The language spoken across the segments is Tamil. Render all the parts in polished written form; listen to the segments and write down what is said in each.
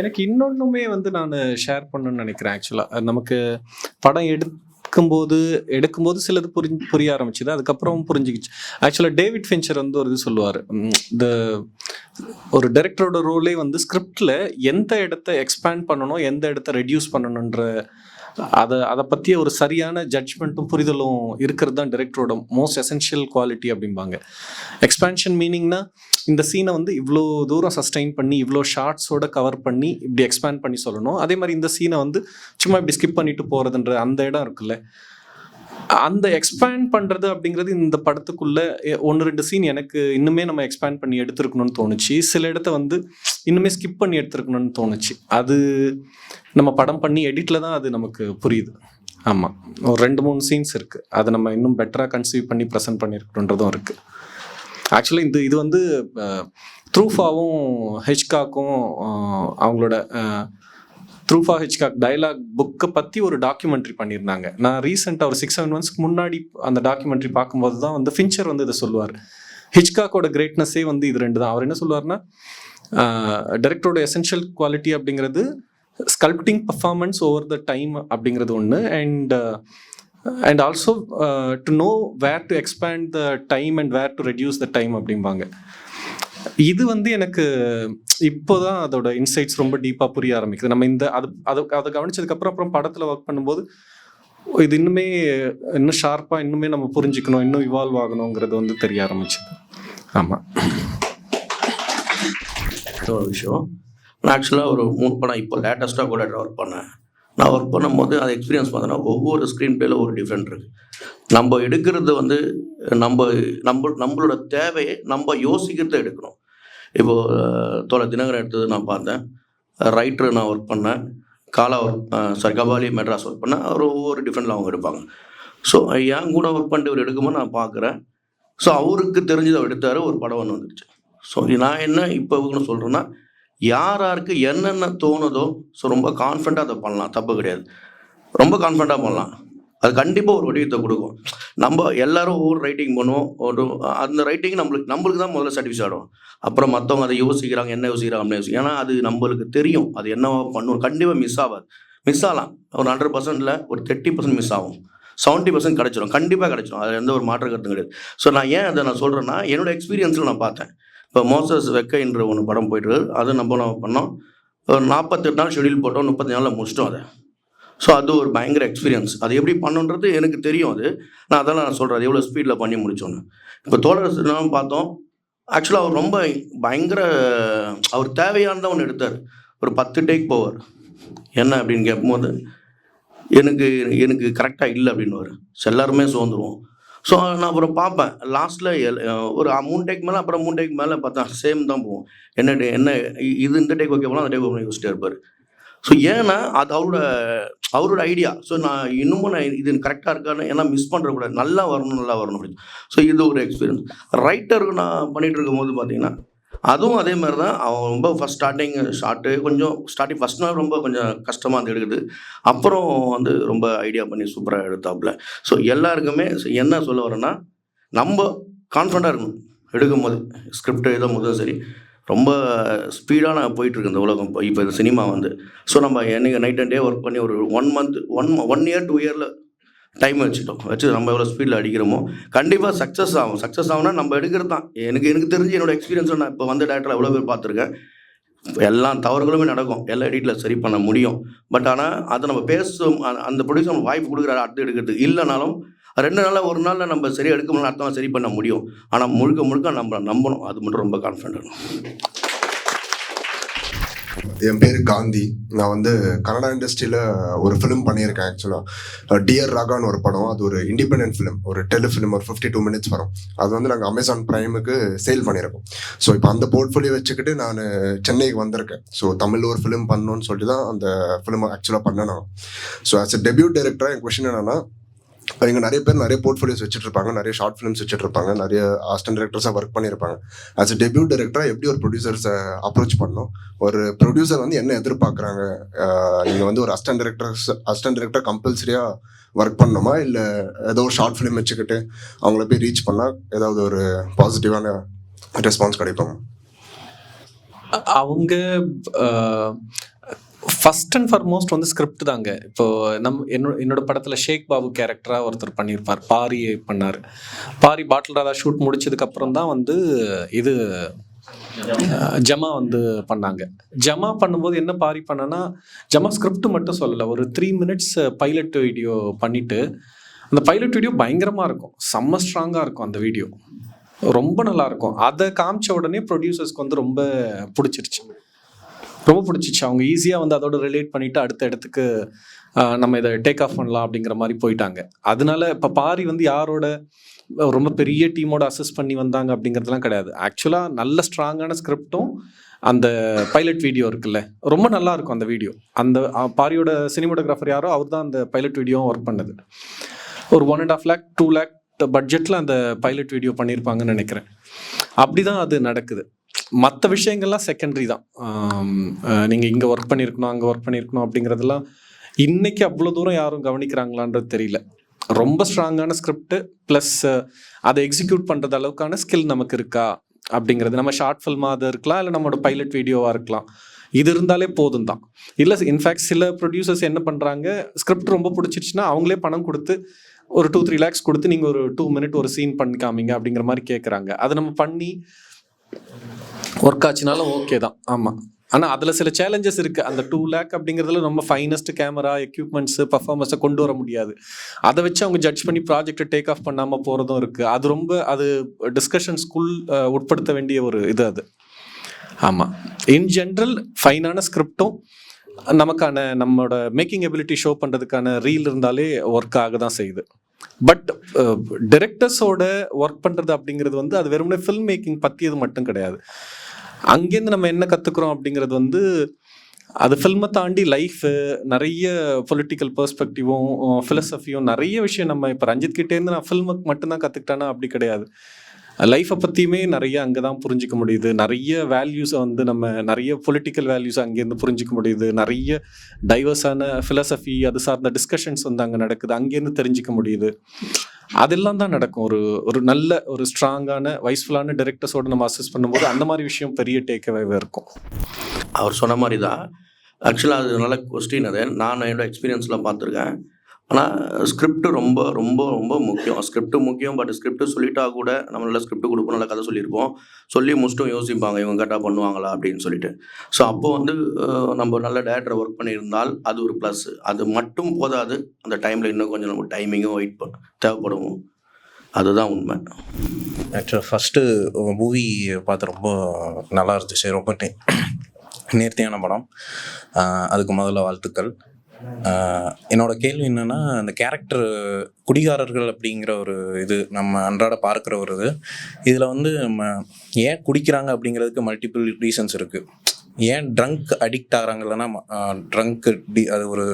எனக்கு இன்னொன்னுமே வந்து நான் ஷேர் பண்ணணும்னு நினைக்கிறேன். ஆக்சுவலா நமக்கு படம் எடுக்கும்போது சிலது புரிய ஆரம்பிச்சுது, அதுக்கப்புறம் புரிஞ்சுக்கிச்சு. ஆக்சுவலா டேவிட் ஃபின்ச்சர் வந்து ஒரு இது சொல்லுவார், இந்த ஒரு டைரக்டரோட ரோலே வந்து ஸ்கிரிப்ட்ல எந்த இடத்த எக்ஸ்பேண்ட் பண்ணணும், எந்த இடத்த ரெடியூஸ் பண்ணணுன்ற அதை பற்றிய ஒரு சரியான ஜட்ஜ்மெண்ட்டும் புரிதலும் இருக்கிறது தான் டைரக்டரோட மோஸ்ட் எசென்ஷியல் குவாலிட்டி அப்படிம்பாங்க. எக்ஸ்பேன்ஷன் மீனிங்னா இந்த சீனை வந்து இவ்வளோ தூரம் சஸ்டெயின் பண்ணி இவ்வளோ ஷார்ட்ஸோட கவர் பண்ணி இப்படி எக்ஸ்பேண்ட் பண்ணி சொல்லணும். அதே மாதிரி இந்த சீனை வந்து சும்மா இப்படி ஸ்கிப் பண்ணிட்டு போகிறதுன்ற அந்த இடம் இருக்குல்ல, அந்த எக்ஸ்பேண்ட் பண்ணுறது அப்படிங்கிறது இந்த படத்துக்குள்ள 1-2 சீன் எனக்கு இன்னுமே நம்ம எக்ஸ்பேண்ட் பண்ணி எடுத்துருக்கணும்னு தோணுச்சு. சில இடத்த வந்து இன்னுமே ஸ்கிப் பண்ணி எடுத்துருக்கணும்னு தோணுச்சு. அது நம்ம படம் பண்ணி எடிட்டில் தான் அது நமக்கு புரியுது. ஆமாம், ஒரு 2-3 சீன்ஸ் இருக்குது, அதை நம்ம இன்னும் பெட்டராக கன்சீவ் பண்ணி ப்ரெசென்ட் பண்ணியிருக்கணுன்றதும் இருக்குது. ஆக்சுவலி இது வந்து த்ரூஃபாவும் ஹிச்காக்கும் அவங்களோட த்ரூஃபா ஹிச்காக் டயலாக் புக்கை பற்றி ஒரு டாக்குமெண்ட்ரி பண்ணியிருந்தாங்க. நான் ரீசெண்டாக ஒரு 6-7 months முன்னாடி அந்த டாக்குமெண்ட்ரி பார்க்கும்போது தான் வந்து ஃபின்ச்சர் வந்து இதை சொல்லுவார். ஹிச்காக்கோட கிரேட்னஸே வந்து இது 2 தான். அவர் என்ன சொல்லுவார்னா, டைரக்டரோட எசென்ஷியல் குவாலிட்டி அப்படிங்கிறது sculpting performance over the time அப்படிங்கிறது ஒன்று, and also to know where to expand the time and where to reduce the time அப்படிம்பாங்க. இது வந்து எனக்கு இப்போதான் அதோட இன்சைட்ஸ் ரொம்ப டீப்பாக புரிய ஆரம்பிக்குது. நம்ம அதை கவனிச்சதுக்கப்புறம் படத்தில் ஒர்க் பண்ணும்போது இது இன்னும் ஷார்ப்பாக இன்னுமே நம்ம புரிஞ்சுக்கணும், இன்னும் இவால்வ் ஆகணுங்கிறது வந்து தெரிய ஆரம்பிச்சுது. ஆமாம், ஒரு விஷயம். நான் ஆக்சுவலாக ஒரு 3 படம் இப்போ லேட்டஸ்ட்டாக கூட ஒர்க் பண்ணேன். நான் ஒர்க் பண்ணும்போது அது எக்ஸ்பீரியன்ஸ் பார்த்தோன்னா ஒவ்வொரு ஸ்க்ரீன் பிளேல ஒரு டிஃப்ரெண்ட் இருக்குது. நம்ம எடுக்கிறது வந்து நம்மளோட தேவையை நம்ம யோசிக்கிறத எடுக்கணும். இப்போது தோழர் தினகரன் எடுத்தது நான் பார்த்தேன், ரைட்டர் நான் ஒர்க் பண்ணேன், கபாலி மெட்ராஸ் ஒர்க் பண்ணேன். அவர் ஒவ்வொரு டிஃப்ரெண்ட்டில் அவங்க எடுப்பாங்க. ஸோ என் கூட ஒர்க் பண்ணிட்டு இவர் எடுக்கும்போது நான் பார்க்குறேன். ஸோ அவருக்கு தெரிஞ்சதை அவர் எடுத்தார், ஒரு படம் ஒன்று வந்துடுச்சு. ஸோ நான் என்ன இப்போ இவங்கன்னு சொல்கிறேன்னா, யாருக்கு என்னென்ன தோணுதோ ஸோ ரொம்ப கான்ஃபிடண்ட்டாக அதை பண்ணலாம், தப்பு கிடையாது. ரொம்ப கான்ஃபிடண்ட்டாக பண்ணலாம், அது கண்டிப்பாக ஒரு வடிவத்தை கொடுக்கும். நம்ம எல்லாரும் ஒவ்வொரு ரைட்டிங் பண்ணுவோம், அந்த ரைட்டிங் நம்மளுக்கு தான் முதல்ல சாட்டிஸ்ஃபை ஆகும். அப்புறம் மற்றவங்க அதை யோசிக்கிறாங்க, என்ன யோசிக்கிறாங்க அப்படின்னு யோசிக்கும். ஏன்னா அது நம்மளுக்கு தெரியும் அது என்னவா பண்ணுவோம். கண்டிப்பாக மிஸ் ஆகாது, மிஸ் ஆகலாம். ஒரு 100%ல் ஒரு 30% மிஸ் ஆகும், 70% கிடச்சிரும், கண்டிப்பாக கிடச்சிரும். அது எந்த ஒரு மாற்று கருத்தும் கிடையாது. ஸோ நான் ஏன் அதை நான் சொல்கிறேன்னா, என்னோடய எக்ஸ்பீரியன்ஸில் நான் பார்த்தேன். இப்போ மோசஸ் வெக்கைன்ற ஒன்று படம் போய்ட்டு அது நம்ம பண்ணோம், ஒரு 48 நாள் ஷெடியூல் போட்டோம், 30 நாளில் முடிச்சிட்டோம் அதை. ஸோ அது ஒரு பயங்கர எக்ஸ்பீரியன்ஸ். அது எப்படி பண்ணுன்றது எனக்கு தெரியும். நான் அதெல்லாம் நான் சொல்கிறேன், அது எவ்வளோ ஸ்பீடில் பண்ணி முடிச்சோன்னு. இப்போ தோழர் பார்த்தோம், ஆக்சுவலாக அவர் ரொம்ப பயங்கர அவர் தேவையானதான் ஒன்று எடுத்தார். ஒரு 10 டேக் போவார். என்ன அப்படின்னு கேட்கும்போது எனக்கு கரெக்டாக இல்லை அப்படின்னுவார். எல்லாருமே சோர்ந்துருவோம். ஸோ நான் அப்புறம் பார்ப்பேன், லாஸ்ட்டில் ஒரு 3 டேக் மேலே, அப்புறம் 3 டேக் மேலே பார்த்தா சேம் தான் போவோம். என்ன இது இந்த டேக் ஓகே போனால் அந்த டேக் ஓகே யோசிச்சிட்டே இருப்பார். ஸோ ஏன்னா அது அவரோட ஐடியா. ஸோ நான் இன்னமும் இது கரெக்டாக இருக்கான்னு, ஏன்னா மிஸ் பண்ணுறக்கூடாது, நல்லா வரணும் அப்படின்னு. ஸோ இது ஒரு எக்ஸ்பீரியன்ஸ். ரைட்டருக்கு நான் பண்ணிகிட்டு இருக்கும்போது பார்த்தீங்கன்னா அதுவும் அதே மாதிரி தான். அவன் ரொம்ப ஸ்டார்டிங் ஃபஸ்ட் நாள் ரொம்ப கொஞ்சம் கஷ்டமாக வந்து எடுக்குது. அப்புறம் வந்து ரொம்ப ஐடியா பண்ணி சூப்பராக எடுத்தாப்புல. ஸோ எல்லாருக்குமே என்ன சொல்ல வரேன்னா, நம்ம கான்ஃபிடண்ட்டாக இருக்கணும் எடுக்கும்போது. ஸ்கிரிப்ட் எழுதும் போதும் சரி, ரொம்ப ஸ்பீடாக போயிட்டுருக்கு இந்த உலகம் இப்போ இந்த சினிமா வந்து. ஸோ நம்ம என்னைக்கு நைட் அண்ட் டே ஒர்க் பண்ணி ஒரு 1 year 2 year டைம் வச்சு நம்ம எவ்வளோ ஸ்பீடில் அடிக்கிறோமோ கண்டிப்பாக சக்ஸஸ் ஆகும்னா நம்ம எடுக்கிறது தான். எனக்கு தெரிஞ்சு என்னோடய எக்ஸ்பீரியன்ஸில் நான் இப்போ வந்து டேரக்டரில் எவ்வளோ பேர் பார்த்துருக்கேன். எல்லா தவறுகளுமே நடக்கும், எல்லா எடிட்டில் சரி பண்ண முடியும். பட் ஆனால் அதை நம்ம அந்த ப்ரொடியூசர் நம்ம வாய்ப்பு கொடுக்குறாரு அடுத்து எடுக்கிறதுக்கு. இல்லைனாலும் 2 நாளில் 1 நாளில் நம்ம சரி எடுக்க முடியல, அடுத்த நாள் சரி பண்ண முடியும். ஆனால் முழுக்க நம்ம நம்பணும், அது மட்டும் ரொம்ப கான்ஃபிடென்ட். என் பேர் காந்தி. நான் வந்து கன்னடா இண்டஸ்ட்ரியில் ஒரு ஃபிலிம் பண்ணியிருக்கேன். ஆக்சுவலாக டியர் ராகான்னு ஒரு படம், அது ஒரு இண்டிபெண்டன்ட் ஃபிலிம், ஒரு டெலிஃபிலிம், ஒரு 52 minutes வரும். அது வந்து நாங்கள் அமேசான் ப்ரைமுக்கு சேல் பண்ணியிருக்கோம். ஸோ இப்போ அந்த போர்ட்ஃபோலியோ வச்சுக்கிட்டு நான் சென்னைக்கு வந்திருக்கேன். ஸோ தமிழில் ஒரு ஃபிலிம் பண்ணணும்னு சொல்லிட்டு தான் அந்த ஃபிலிம் ஆக்சுவலாக பண்ணணும். ஸோ ஆஸ் எ டெபியூட் டைரக்டராக என் கொஸ்டின் என்னன்னா, இங்கே நிறைய பேர் நிறைய போர்ட்ஃபோலியோஸ் வச்சுட்டு இருப்பாங்க, நிறைய ஷார்ட் ஃபிலிம்ஸ் வச்சுட்டு இருப்பாங்க, நிறைய அசிஸ்டன்ட் டைரக்டர்ஸாக ஒர்க் பண்ணியிருப்பாங்க. ஆஸ் எ டெபியூட் டைரக்டராக எப்படி ஒரு ப்ரொடியூசர்ஸை அப்ரோச் பண்ணணும், ஒரு ப்ரொடியூசர் வந்து என்ன எதிர்பார்க்குறாங்க, நீங்கள் வந்து ஒரு அசிஸ்டன்ட் டைரக்டர் கம்பல்சரியாக ஒர்க் பண்ணணுமா, இல்லை ஏதோ ஒரு ஷார்ட் ஃபிலிம் வச்சுக்கிட்டு அவங்கள போய் ரீச் பண்ணால் ஏதாவது ஒரு பாசிட்டிவான ரெஸ்பான்ஸ் கிடைக்கும்? அவங்க ஃபர்ஸ்ட் அண்ட் ஃபார்மோஸ்ட் வந்து ஸ்கிரிப்ட் தாங்க. இப்போ என்னோட படத்தில் ஷேக் பாபு கேரக்டராக ஒருத்தர் பண்ணியிருப்பார், பாரி பண்ணார். பாரி பாட்டில் ராதா ஷூட் முடிச்சதுக்கப்புறம் தான் வந்து இது ஜமா வந்து பண்ணாங்க. ஜமா பண்ணும்போது என்ன பாரி பண்ணனா, ஜமா ஸ்கிரிப்ட் மட்டும் சொல்லலை, ஒரு 3 minutes பைலட் வீடியோ பண்ணிட்டு, அந்த பைலட் வீடியோ பயங்கரமாக இருக்கும், செம்ம ஸ்ட்ராங்காக இருக்கும். அந்த வீடியோ ரொம்ப நல்லா இருக்கும். அதை காமிச்ச உடனே ப்ரொடியூசர்ஸ்க்கு வந்து ரொம்ப பிடிச்சிருச்சு. அவங்க ஈஸியாக வந்து அதோட ரிலேட் பண்ணிட்டு அடுத்த இடத்துக்கு நம்ம இதை டேக் ஆஃப் பண்ணலாம் அப்படிங்கிற மாதிரி போயிட்டாங்க. அதனால இப்போ பாரி வந்து யாரோட ரொம்ப பெரிய டீமோட அசஸ் பண்ணி வந்தாங்க அப்படிங்கிறதுலாம் கிடையாது. ஆக்சுவலாக நல்ல ஸ்ட்ராங்கான ஸ்கிரிப்டும் அந்த பைலட் வீடியோ இருக்குல்ல, ரொம்ப நல்லா இருக்கும் அந்த வீடியோ. அந்த பாரியோட சினிமோட்டோகிராஃபர் யாரோ அவர் தான் அந்த பைலட் வீடியோவும் ஒர்க் பண்ணது. ஒரு 1.5 lakh 2 lakh பட்ஜெட்டில் அந்த பைலட் வீடியோ பண்ணியிருப்பாங்கன்னு நினைக்கிறேன். அப்படி தான் அது நடக்குது. மற்ற விஷயங்கள்லாம் செகண்டரி தான். நீங்கள் இங்கே ஒர்க் பண்ணியிருக்கணும், அங்கே ஒர்க் பண்ணியிருக்கணும் அப்படிங்கிறதெல்லாம் இன்னைக்கு அவ்வளோ தூரம் யாரும் கவனிக்கிறாங்களான்றது தெரியல. ரொம்ப ஸ்ட்ராங்கான ஸ்கிரிப்ட் ப்ளஸ் அதை எக்ஸிக்யூட் பண்ணுறது அளவுக்கான ஸ்கில் நமக்கு இருக்கா அப்படிங்கிறது. நம்ம ஷார்ட் ஃபில்மாக அது இருக்கலாம், இல்லை நம்மளோட பைலட் வீடியோவாக இருக்கலாம், இது இருந்தாலே போதும் தான். இல்லை இன்ஃபேக்ட் சில ப்ரொடியூசர்ஸ் என்ன பண்ணுறாங்க, ஸ்கிரிப்ட் ரொம்ப பிடிச்சிருச்சுன்னா அவங்களே பணம் கொடுத்து ஒரு 2-3 lakhs கொடுத்து நீங்கள் ஒரு 2 minute ஒரு சீன் பண்ணி காமிங்க அப்படிங்கிற மாதிரி கேட்குறாங்க. அதை நம்ம பண்ணி ஒர்க் ஆச்சுனாலும் ஓகே தான். ஆமாம், ஆனால் அதில் சில சேலஞ்சஸ் இருக்குது. அந்த 2 lakh அப்படிங்கிறதுல ரொம்ப ஃபைனஸ்ட் கேமரா எக்யூப்மெண்ட்ஸு பர்ஃபார்மன்ஸை கொண்டு வர முடியாது. அதை வச்சு அவங்க ஜட்ஜ் பண்ணி ப்ராஜெக்டை டேக் ஆஃப் பண்ணாமல் போகிறதும் இருக்குது. அது டிஸ்கஷன்ஸ்குள் உட்படுத்த வேண்டிய ஒரு இது அது. ஆமாம், இன் ஜென்ரல் ஃபைனான ஸ்கிரிப்டும் நம்மளோட மேக்கிங் எபிலிட்டி ஷோ பண்ணுறதுக்கான ரீல் இருந்தாலே ஒர்க் ஆக தான் செய்யுது. பட் டைரக்டர்ஸோட ஒர்க் பண்ணுறது அப்படிங்கிறது வந்து அது வெறுமனே ஃபில்ம் மேக்கிங் பற்றியது மட்டும் கிடையாது. அங்கேருந்து நம்ம என்ன கற்றுக்குறோம் அப்படிங்கிறது வந்து அது ஃபில்மை தாண்டி லைஃபு, நிறைய பொலிட்டிக்கல் பெர்ஸ்பெக்டிவும் ஃபிலசபியும் நிறைய விஷயம். நம்ம இப்போ ரஞ்சித் கிட்டேருந்து நான் ஃபில்முக்கு மட்டும்தான் கற்றுக்கிட்டேன்னா அப்படி கிடையாது. லைஃப்பை பற்றியுமே நிறைய அங்கே தான் புரிஞ்சிக்க முடியுது. நிறைய வேல்யூஸை வந்து நம்ம நிறைய பொலிட்டிக்கல் வேல்யூஸை அங்கேருந்து புரிஞ்சிக்க முடியுது. நிறைய டைவர்ஸான ஃபிலசபி அது சார்ந்த டிஸ்கஷன்ஸ் வந்து அங்கே நடக்குது, அங்கேருந்து தெரிஞ்சிக்க முடியுது. அதெல்லாம் தான் நடக்கும். ஒரு நல்ல ஒரு ஸ்ட்ராங்கான வைஸ்ஃபுல்லான டைரக்டர்ஸோடு நம்ம அசஸ் பண்ணும்போது அந்த மாதிரி விஷயம் பெரிய டேக்அவே இருக்கும். அவர் சொன்ன மாதிரி தான். ஆக்சுவலாக அது நல்ல கொஸ்டின். அது நான் என்னோட எக்ஸ்பீரியன்ஸ்லாம் பார்த்துருக்கேன். ஆனால் ஸ்கிரிப்ட் ரொம்ப ரொம்ப ரொம்ப முக்கியம். ஸ்கிரிப்ட் முக்கியம். பட் ஸ்கிரிப்ட் சொல்லிட்டா கூட நம்ம நல்ல ஸ்கிரிப்ட் கொடுப்போம், நல்ல கதை சொல்லியிருப்போம், சொல்லி முடிச்சுட்டும் யோசிப்பாங்க இவங்க கரெக்டாக பண்ணுவாங்களா அப்படின்னு சொல்லிட்டு. ஸோ அப்போது வந்து நம்ம நல்ல டேரக்டரை ஒர்க் பண்ணியிருந்தால் அது ஒரு ப்ளஸ். அது மட்டும் போதாது, அந்த டைமில் இன்னும் கொஞ்சம் நம்ம டைமிங்கும் வெயிட் தேவைப்படும். அதுதான் உண்மை. ஆக்சுவலாக ஃபஸ்ட்டு மூவி பார்த்து ரொம்ப நல்லா இருந்துச்சு. ரொம்ப நேர்த்தியான படம். அதுக்கு முதல்ல வாழ்த்துக்கள். என்னோட கேள்வி என்னென்னா, அந்த கேரக்டர் குடிகாரர்கள் அப்படிங்கிற ஒரு இது நம்ம அன்றாட பார்க்குற ஒரு இதில் வந்து நம்ம ஏன் குடிக்கிறாங்க அப்படிங்கிறதுக்கு மல்டிபிள் ரீசன்ஸ் இருக்குது. ஏன் ட்ரங்க் அடிக்ட் ஆகிறாங்க, இல்லைன்னா ட்ரங்க்கு அது ஒரு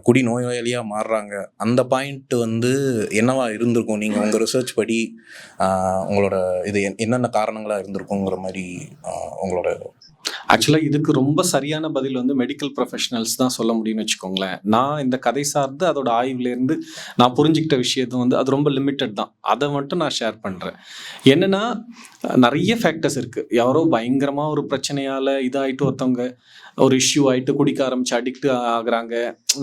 குடி நோயாளியாக மாறுறாங்க, அந்த பாயிண்ட் வந்து என்னவா இருந்திருக்கும்? நீங்கள் உங்கள் ரிசர்ச் படி உங்களோட இது என்னென்ன காரணங்களாக இருந்திருக்குங்கிற மாதிரி உங்களோட. ஆக்சுவலாக இதுக்கு ரொம்ப சரியான பதில் வந்து மெடிக்கல் ப்ரொஃபஷனல்ஸ் தான் சொல்ல முடியும்னு வச்சுக்கோங்களேன். நான் இந்த கதை சார்ந்து அதோட ஆய்வுலேருந்து நான் புரிஞ்சுக்கிட்ட விஷயத்தை வந்து அது ரொம்ப லிமிட்டட் தான். அதை மட்டும் நான் ஷேர் பண்ணுறேன். என்னென்னா, நிறைய ஃபேக்டர்ஸ் இருக்குது. யாரோ பயங்கரமாக ஒரு பிரச்சனையால் இதாகிட்டு ஒருத்தவங்க ஒரு இஷ்யூ ஆகிட்டு குடிக்க ஆரம்பிச்சு அடிக்ட் ஆகுறாங்க.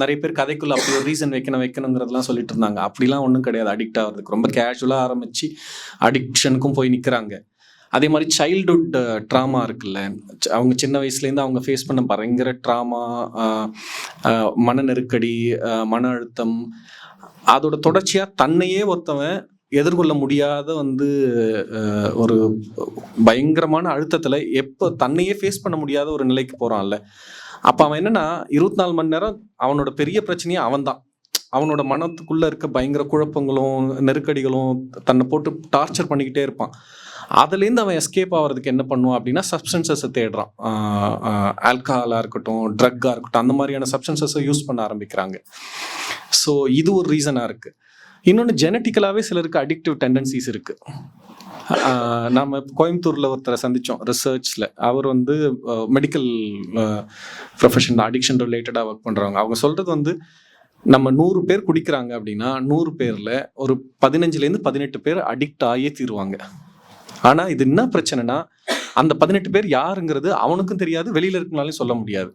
நிறைய பேர் கதைக்குள்ளே அப்படி ஒரு ரீசன் வைக்கணுங்கிறதுலாம் சொல்லிட்டு இருந்தாங்க. அப்படிலாம் ஒன்றும் கிடையாது. அடிக்ட் ஆகிறதுக்கு ரொம்ப கேஷுவலாக ஆரம்பித்து அடிக்ஷனுக்கும் போய் நிற்கிறாங்க. அதே மாதிரி சைல்டுஹுட் ட்ராமா இருக்குல்ல, அவங்க சின்ன வயசுலேருந்து அவங்க ஃபேஸ் பண்ண பயங்கர ட்ராமா, மன நெருக்கடி, மன அழுத்தம், அதோட தொடர்ச்சியாக தன்னையே ஒருத்தவன் எதிர்கொள்ள முடியாத வந்து ஒரு பயங்கரமான அழுத்தத்தில் எப்போ தன்னையே ஃபேஸ் பண்ண முடியாத ஒரு நிலைக்கு போகிறான்ல, அப்போ அவன் என்னென்னா 24 மணி நேரம் அவனோட பெரிய பிரச்சனையே அவன்தான். அவனோட மனத்துக்குள்ளே இருக்க பயங்கர குழப்பங்களும் நெருக்கடிகளும் தன்னை போட்டு டார்ச்சர் பண்ணிக்கிட்டே இருப்பான். அதுலேருந்து அவன் எஸ்கேப் ஆகிறதுக்கு என்ன பண்ணுவான் அப்படின்னா சப்ஸ்டன்சஸை தேடுறான். ஆல்கஹாலாக இருக்கட்டும், ட்ரக்காக இருக்கட்டும், அந்த மாதிரியான சப்ஸ்டன்சஸை யூஸ் பண்ண ஆரம்பிக்கிறாங்க. ஸோ இது ஒரு ரீசனாக இருக்குது. இன்னொன்று, ஜெனட்டிக்கலாகவே சிலருக்கு அடிக்டிவ் டெண்டன்சிஸ் இருக்குது. நம்ம கோயம்புத்தூரில் ஒருத்தரை சந்தித்தோம் ரிசர்ச்சில். அவர் வந்து மெடிக்கல் ப்ரொஃபஷன் அடிக்ஷன் ரிலேட்டடாக ஒர்க் பண்ணுறவங்க. அவங்க சொல்கிறது வந்து, நம்ம 100 பேர் குடிக்கிறாங்க அப்படின்னா 100 பேரில் ஒரு 15-18 பேர் அடிக்ட் ஆகியே தீருவாங்க. ஆனால் இது என்ன பிரச்சனைனா, அந்த 18 பேர் யாருங்கிறது அவனுக்கும் தெரியாது, வெளியில இருக்கனாலையும் சொல்ல முடியாது.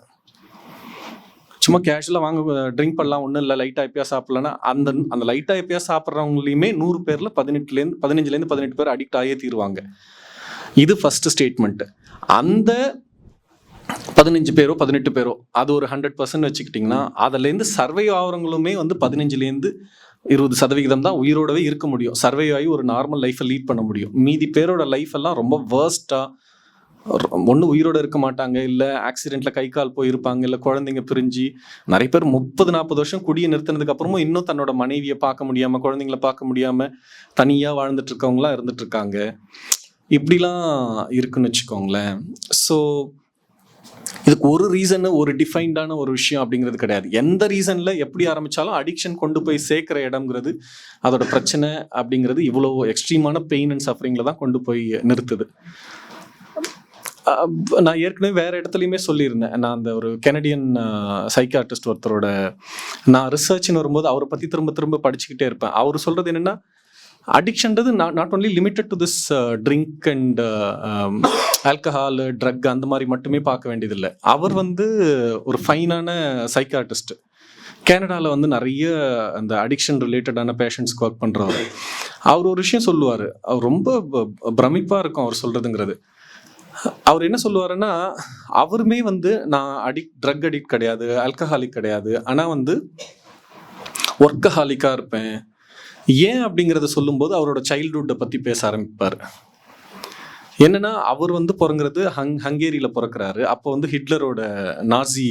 சும்மா கேஷுவலாக வாங்க ட்ரிங்க் பண்ணலாம், ஒன்றும் இல்லை, லைட்டாக எப்பயா சாப்பிட்லன்னா அந்த லைட்டாக எப்பயா சாப்பிட்றவங்களையுமே 100 பேரில் 15 பேர் அடிக்ட் ஆகியே தீருவாங்க. இது ஃபர்ஸ்ட் ஸ்டேட்மெண்ட். அந்த 15 பேரோ 18 பேரோ அது ஒரு 100% வச்சுக்கிட்டிங்கன்னா அதுலேருந்து சர்வை ஆகிறவங்களுமே வந்து 15லேருந்து 20% தான் உயிரோடவே இருக்க முடியும். சர்வை ஆகி ஒரு நார்மல் லைஃப்பை லீட் பண்ண முடியும். மீதி பேரோட லைஃப் எல்லாம் ரொம்ப வேர்ஸ்ட்டாக, ஒன்று உயிரோட இருக்க மாட்டாங்க, இல்லை ஆக்சிடெண்ட்டில் கை கால் போயிருப்பாங்க, இல்லை குழந்தைங்க பிரிஞ்சு. நிறைய பேர் 30-40 வருஷம் குடியை நிறுத்தினதுக்கு அப்புறமும் இன்னும் தன்னோட மனைவியை பார்க்க முடியாமல், குழந்தைங்கள பார்க்க முடியாமல் தனியாக வாழ்ந்துட்டு இருக்கவங்களாம் இருந்துட்டு இருக்காங்க. இப்படிலாம் இருக்குன்னு வச்சுக்கோங்களேன். ஸோ இதுக்கு ஒரு ரீசன், ஒரு டிஃபைன்டான ஒரு விஷயம் அப்படிங்கிறது கிடையாது. எந்த ரீசனில் எப்படி ஆரம்பித்தாலும் அடிக்ஷன் கொண்டு போய் சேர்க்குற இடம்ங்கிறது, அதோட பிரச்சனை அப்படிங்கிறது இவ்வளோ எக்ஸ்ட்ரீமான பெயின் அண்ட் சஃபரிங்கில் தான் கொண்டு போய் நிறுத்துது. நான் ஏற்கனவே வேறு இடத்துலையுமே சொல்லியிருந்தேன். நான் அந்த ஒரு கெனடியன் சைக்காட்ரிஸ்ட் ஒருத்தரோட நான் ரிசர்ச்னு வரும்போது அவரை பற்றி திரும்ப திரும்ப படிச்சுக்கிட்டே இருப்பேன். அவர் சொல்கிறது என்னென்னா, அடிக்ஷன்றது not only limited to this drink and alcohol, drug அந்த மாதிரி மட்டுமே பார்க்க வேண்டியதில்லை. அவர் வந்து ஒரு ஃபைனான சைக்காட்ரிஸ்ட். கனடாவில் வந்து நிறைய அந்த அடிக்ஷன் ரிலேட்டடான பேஷண்ட்ஸ்க்கு ஒர்க் பண்ணுறவர். அவர் ஒரு விஷயம் சொல்லுவார், அவர் ரொம்ப பிரமிப்பாக இருக்கும் அவர் சொல்கிறதுங்கிறது. அவர் என்ன சொல்லுவாருன்னா, அவருமே வந்து நான் ட்ரக் அடிக்ட் கிடையாது, ஆல்கஹாலிக் கிடையாது, ஆனால் வந்து ஒர்க்கஹாலிக்காக இருப்பேன். ஏன் அப்படிங்கிறத சொல்லும்போது அவரோட சைல்ட்ஹுட்டை பற்றி பேச ஆரம்பிப்பார். என்னன்னா, அவர் வந்து பிறங்கிறது ஹங்கேரியில் பிறக்கிறாரு. அப்போ வந்து ஹிட்லரோட நாசி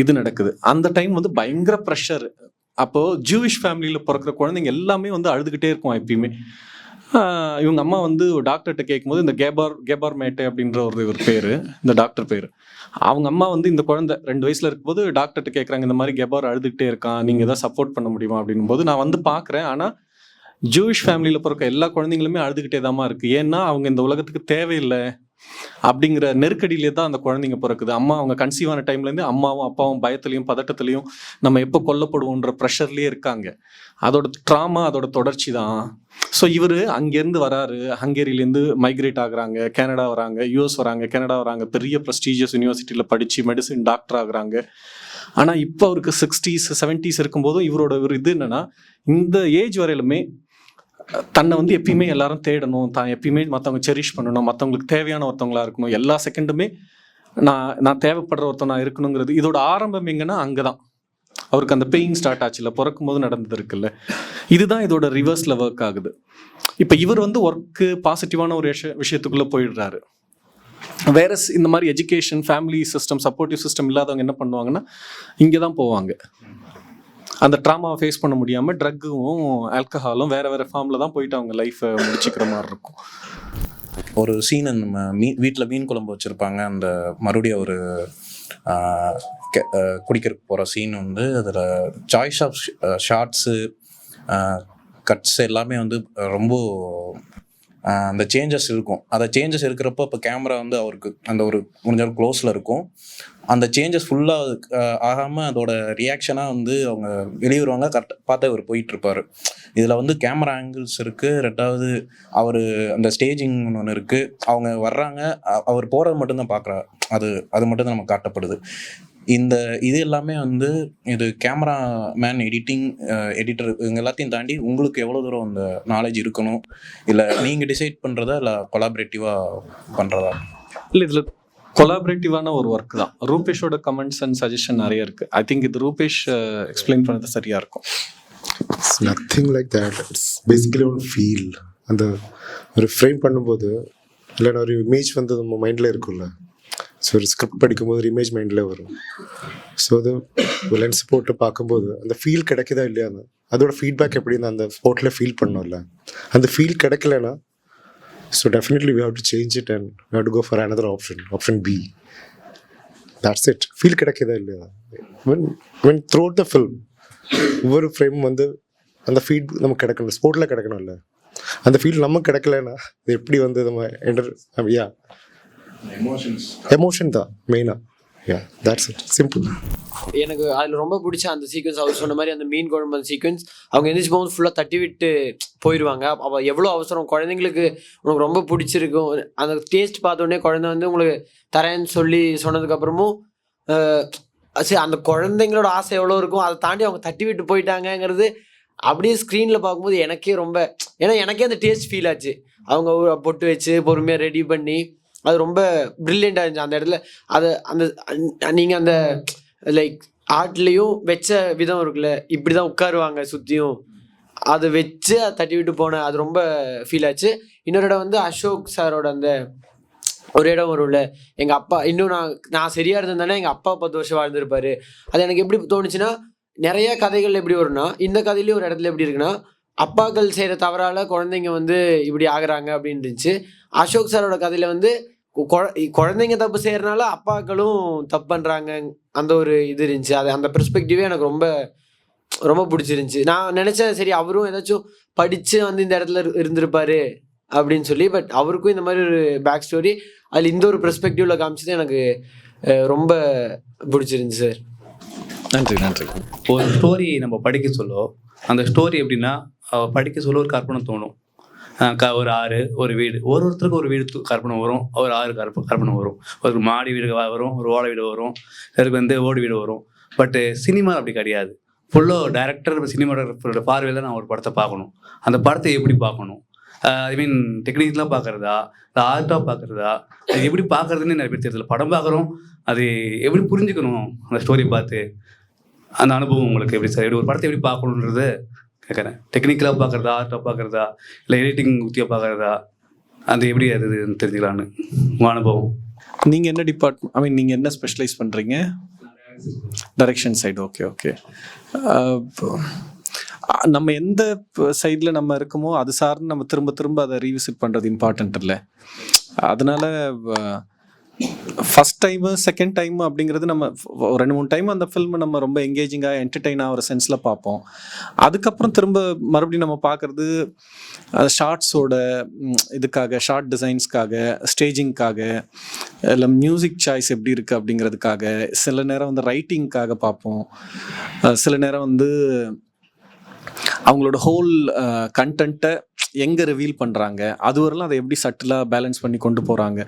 இது நடக்குது. அந்த டைம் வந்து பயங்கர ப்ரெஷர். அப்போது ஜூவிஷ் ஃபேமிலியில் பிறக்கிற குழந்தைங்க எல்லாமே வந்து அழுதுகிட்டே இருக்கும் எப்பயுமே. இவங்க அம்மா வந்து டாக்டர்கிட்ட கேட்கும்போது, இந்த கேபார் மேட்டே அப்படின்ற ஒரு பேர், இந்த டாக்டர் பேர். அவங்க அம்மா வந்து இந்த குழந்தை 2 வயசில் இருக்கும்போது டாக்டர்கிட்ட கேட்குறாங்க, இந்த மாதிரி கேபார் அழுதுகிட்டே இருக்கான், நீங்கள் எதாவது சப்போர்ட் பண்ண முடியுமா அப்படின்னும் போது, நான் வந்து பார்க்குறேன், ஆனால் ஜூவிஷ் ஃபேமிலியில் பிறக்க எல்லா குழந்தைங்களுமே அழுதுகிட்டே தாம்மா இருக்குது. ஏன்னா அவங்க இந்த உலகத்துக்கு தேவையில்லை அப்படிங்கிற நெருக்கடியிலே தான் அந்த குழந்தைங்க பிறக்குது. அம்மா அவங்க கன்சீவ் ஆன டைம்லேருந்து அம்மாவும் அப்பாவும் பயத்துலையும் பதட்டத்துலையும் நம்ம எப்போ கொல்லப்படுவோன்ற ப்ரெஷர்லேயே இருக்காங்க. அதோட ட்ராமா, அதோட தொடர்ச்சி தான். ஸோ இவர் அங்கேருந்து வராரு, ஹங்கேரியிலேருந்து மைக்ரேட் ஆகுறாங்க, கனடா வராங்க, யூஎஸ் வராங்க, கனடா வராங்க, பெரிய ப்ரெஸ்டீஜியஸ் யூனிவர்சிட்டியில் படித்து மெடிசின் டாக்டர் ஆகுறாங்க. ஆனால் இப்போ அவருக்கு 60s 70s இருக்கும்போதும் இவரோட ஒரு இது என்னென்னா, இந்த ஏஜ் வரையிலுமே தன்னை வந்து எப்பயுமே எல்லாரும் தேடணும், தான் எப்பயுமே மற்றவங்க செரிஷ் பண்ணணும், மற்றவங்களுக்கு தேவையான ஒருத்தவங்களா இருக்கணும், எல்லா செகண்டுமே நான் தேவைப்படுற ஒருத்தவங்க நான் இருக்கணுங்கிறது. இதோட ஆரம்பம் எங்கன்னா அங்கே தான் அவருக்கு அந்த பெயின் ஸ்டார்ட் ஆச்சுல, பிறக்கும் போது நடந்தது இருக்குல்ல. இதுதான் இதோட ரிவர்ஸில் ஒர்க் ஆகுது. இப்போ இவர் வந்து ஒர்க்கு பாசிட்டிவான ஒரு விஷயத்துக்குள்ளே போயிடுறாரு. வேற இந்த மாதிரி education, family system, supportive system இல்லாதவங்க என்ன பண்ணுவாங்கன்னா இங்கே தான் போவாங்க. அந்த ட்ராமாவை ஃபேஸ் பண்ண முடியாமல் ட்ரக்கும் ஆல்கஹாலும் வேறு ஃபார்மில் தான் போயிட்டு அவங்க லைஃப்பை முடிச்சுக்கிற மாதிரி இருக்கும். ஒரு சீன், நம்ம வீட்டில் மீன் குழம்பு வச்சுருப்பாங்க, அந்த மறுபடியும் ஒரு குடிக்கிறதுக்கு போகிற சீன் வந்து அதில் சாய்ஸ் ஆஃப் ஷார்ட்ஸு, கட்ஸ் எல்லாமே வந்து ரொம்ப அந்த சேஞ்சஸ் இருக்கும். அந்த சேஞ்சஸ் இருக்கிறப்போ இப்போ கேமரா வந்து அவருக்கு அந்த ஒரு முடிஞ்சாலும் க்ளோஸில் இருக்கும். அந்த சேஞ்சஸ் ஃபுல்லாக ஆகாமல் அதோட ரியாக்ஷனாக வந்து அவங்க வெளியே வருவாங்க. கரெக்டாக பார்த்தா அவர் போயிட்டுருப்பார். இதில் வந்து கேமரா ஆங்கிள்ஸ் இருக்குது. ரெண்டாவது அவர் அந்த ஸ்டேஜிங் ஒன்று இருக்குது. அவங்க வர்றாங்க, அவர் போகிறது மட்டும்தான் பார்க்குறாரு. அது மட்டும்தான் நமக்கு காட்டப்படுது. இது எல்லாமே வந்து இது கேமரா மேன், எடிட்டர் இவங்க எல்லாத்தையும் தாண்டி உங்களுக்கு எவ்வளோ தூரம் அந்த நாலேஜ் இருக்கணும், இல்லை நீங்கள் டிசைட் பண்ணுறதா இல்லை கொலாபரேட்டிவாக பண்ணுறதா? இல்லை, இதில் கொலாபரேட்டிவான ஒரு ஒர்க் தான். ரூபேஷோட கமெண்ட்ஸ் அண்ட் சஜஷன் நிறைய இருக்குது. ஐ திங்க் இது ரூபேஷ் எக்ஸ்பிளைன் பண்ணது சரியாக இருக்கும். It's nothing like that. It's basically on feel. அந்த ஒரு ஃப்ரேம் பண்ணும்போது இல்லைன்னா ஒரு இமேஜ் வந்து நம்ம மைண்டில் இருக்கும்ல. ஸோ ஒரு ஸ்கிரிப்ட் படிக்கும்போது ஒரு இமேஜ் மைண்டில் வரும். ஸோ அது லென்ஸ் போட்டு பார்க்கும்போது அந்த ஃபீல் கிடைக்குதா இல்லையா, அதோட ஃபீட்பேக் எப்படின்னா அந்த ஸ்பாட்டில் ஃபீல் பண்ணோம்ல, அந்த ஃபீல் கிடைக்கலன்னா so definitely we have to change it and we have to go for another option B. That's it. Feel கிடைக்குதா இல்லையா, when throughout the film ஒவ்வொரு ஃப்ரேம் வந்து அந்த ஃபீட் நமக்கு கிடைக்கணும், ஸ்போர்ட்டில் கிடைக்கணும்ல. அந்த ஃபீல் நமக்கு கிடைக்கலன்னா இது எப்படி வந்து நம்ம எமோஷன் தான் மெயினாக. Yeah, that's it. Simple. எனக்கு அதில் ரொம்ப பிடிச்ச அந்த சீக்வன்ஸ், அவர் சொன்ன மாதிரி அந்த மீன் குழம்பு அந்த சீக்வன்ஸ், அவங்க எந்திரிச்சு போகும்போது ஃபுல்லாக தட்டி விட்டு போயிடுவாங்க. அவள் எவ்வளோ அவசரம், குழந்தைங்களுக்கு உனக்கு ரொம்ப பிடிச்சிருக்கும், அந்த டேஸ்ட் பார்த்தோடனே குழந்தை வந்து உங்களுக்கு தரேன்னு சொல்லி சொன்னதுக்கப்புறமும் சரி அந்த குழந்தைங்களோட ஆசை எவ்வளோ இருக்கும், அதை தாண்டி அவங்க தட்டி விட்டு போயிட்டாங்கங்கிறது அப்படியே ஸ்க்ரீனில் பார்க்கும்போது எனக்கே ரொம்ப, ஏன்னா எனக்கே அந்த டேஸ்ட் ஃபீல் ஆச்சு. அவங்க பொட்டு வச்சு பொறுமையாக ரெடி பண்ணி அது ரொம்ப ப்ரில்லியண்ட்டாக இருந்துச்சு அந்த இடத்துல. அதை அந்த நீங்கள் அந்த லைக் ஆர்ட்லேயும் வச்ச விதம் இருக்குல்ல, இப்படி தான் உட்காருவாங்க சுற்றியும், அதை வச்சு அதை தட்டி விட்டு போனேன், அது ரொம்ப ஃபீல் ஆச்சு. இன்னொரு இடம் வந்து அசோக் சாரோட அந்த ஒரு இடம் வரும்ல, எங்கள் அப்பா இன்னும் நான் சரியாக இருந்தேன்னா எங்கள் அப்பா 10 வருஷம் வாழ்ந்துருப்பாரு. அது எனக்கு எப்படி தோணுச்சுன்னா, நிறைய கதைகள் எப்படி வரும்னா, இந்த கதையிலேயும் ஒரு இடத்துல எப்படி இருக்குன்னா, அப்பாக்கள் செய்கிற தவறால் குழந்தைங்க வந்து இப்படி ஆகுறாங்க அப்படின்னு இருந்துச்சு. அசோக் சாரோட கதையில் வந்து குழந்தைங்க தப்பு செய்கிறனால அப்பாக்களும் தப்பு பண்ணுறாங்க, அந்த ஒரு இது இருந்துச்சு. அது அந்த பெர்ஸ்பெக்டிவே எனக்கு ரொம்ப ரொம்ப பிடிச்சிருந்துச்சி. நான் நினச்சேன் சரி அவரும் ஏதாச்சும் படித்து வந்து இந்த இடத்துல இருந்திருப்பாரு அப்படின்னு சொல்லி, பட் அவருக்கும் இந்த மாதிரி ஒரு பேக் ஸ்டோரி அதில் இந்த ஒரு பெர்ஸ்பெக்டிவில் காமிச்சது எனக்கு ரொம்ப பிடிச்சிருந்துச்சி சார். நன்றி நன்றி. ஒரு ஸ்டோரி நம்ம படிக்க சொல்ல, அந்த ஸ்டோரி எப்படின்னா படிக்க சொல்ல ஒரு கற்பனை தோணும். ஒரு ஆறு, ஒரு வீடு, ஒருத்தருக்கு ஒரு வீடு கற்பனை வரும், ஒரு ஆறு கற்பனை வரும், ஒரு மாடி வீடு வரும், ஒரு ஓலை வீடு வரும், அதுக்கு வந்து ஓடு வீடு வரும். பட்டு சினிமா அப்படி கிடையாது. ஃபுல்லாக டைரக்டர் சினிமாட்டோட பார்வையில் நான் ஒரு படத்தை பார்க்கணும். அந்த படத்தை எப்படி பார்க்கணும், ஐ மீன் டெக்னிக்கலாக பார்க்குறதா, இல்லை ஆர்ட்டாக பார்க்குறதா, அது எப்படி பார்க்குறதுன்னு நிறைய பேர் தெரியல. படம் பார்க்குறோம், அது எப்படி புரிஞ்சுக்கணும் அந்த ஸ்டோரி பார்த்து, அந்த அனுபவம் உங்களுக்கு எப்படி சார், எப்படி ஒரு படத்தை எப்படி பார்க்கணுன்றது கேட்குறேன். டெக்னிக்கலாக பார்க்குறதா, ஆர்ட்டாக பார்க்குறதா, இல்லை எடிட்டிங் ஊற்றியாக பார்க்குறதா, அது எப்படி அது தெரிஞ்சுக்கலான்னு உங்கள் அனுபவம். நீங்கள் என்ன டிபார்ட்மெண்ட், ஐ மீன் நீங்கள் என்ன ஸ்பெஷலைஸ் பண்ணுறீங்க? Direction side. Okay okay. நம்ம எந்த சைடில் நம்ம இருக்கோமோ அது சார்ந்து நம்ம திரும்ப திரும்ப அதை ரீவிசிட் பண்ணுறது இம்பார்ட்டன்ட் இல்லை. அதனால ஃபஸ்ட் டைமு செகண்ட் டைமு அப்படிங்கிறது நம்ம 2-3 டைம் அந்த ஃபில்மை நம்ம ரொம்ப என்கேஜிங்காக என்டர்டெயின் ஆகிற சென்ஸில் பார்ப்போம். அதுக்கப்புறம் திரும்ப மறுபடியும் நம்ம பார்க்குறது ஷார்ட்ஸோட இதுக்காக, ஷார்ட் டிசைன்ஸ்க்காக, ஸ்டேஜிங்க்காக, இல்லை மியூசிக் சாய்ஸ் எப்படி இருக்குது அப்படிங்கிறதுக்காக, சில நேரம் வந்து ரைட்டிங்க்காக பார்ப்போம், சில நேரம் வந்து அவங்களோட ஹோல் கண்டென்ட்டை எங்கே ரிவீல் பண்ணுறாங்க, அது வரலாம் அதை எப்படி சட்டிலாக பேலன்ஸ் பண்ணி கொண்டு போகிறாங்க.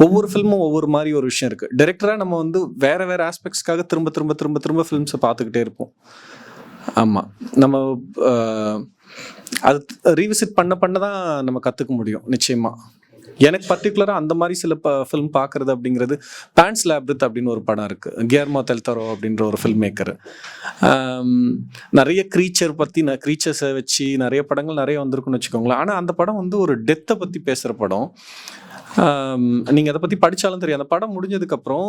ஒவ்வொரு ஃபில்மும் ஒவ்வொரு மாதிரி ஒரு விஷயம் இருக்குது. டைரக்டராக நம்ம வந்து வேறு வேறு ஆஸ்பெக்ட்ஸ்க்காக திரும்ப திரும்ப திரும்ப திரும்ப ஃபில்ம்ஸை பார்த்துக்கிட்டே இருப்போம். ஆமாம், நம்ம அது ரீவிசிட் பண்ண தான் நம்ம கற்றுக்க முடியும் நிச்சயமாக. எனக்கு பர்டிகுலராக அந்த மாதிரி சில ஃபில்ம் பார்க்குறது அப்படிங்கிறது, பான்ஸ் லேப்ரித் அப்படின்னு ஒரு படம் இருக்குது, கியர்மோ டெல் டோரோ அப்படின்ற ஒரு ஃபில்ம் மேக்கர். நிறைய க்ரீச்சர்ஸை வச்சு நிறைய படங்கள் நிறைய வந்திருக்குன்னு வச்சுக்கோங்களேன். ஆனால் அந்த படம் வந்து ஒரு டெத்தை பற்றி பேசுகிற படம். நீங்கள் அதை பற்றி படித்தாலும் தெரியும். அந்த படம் முடிஞ்சதுக்கப்புறம்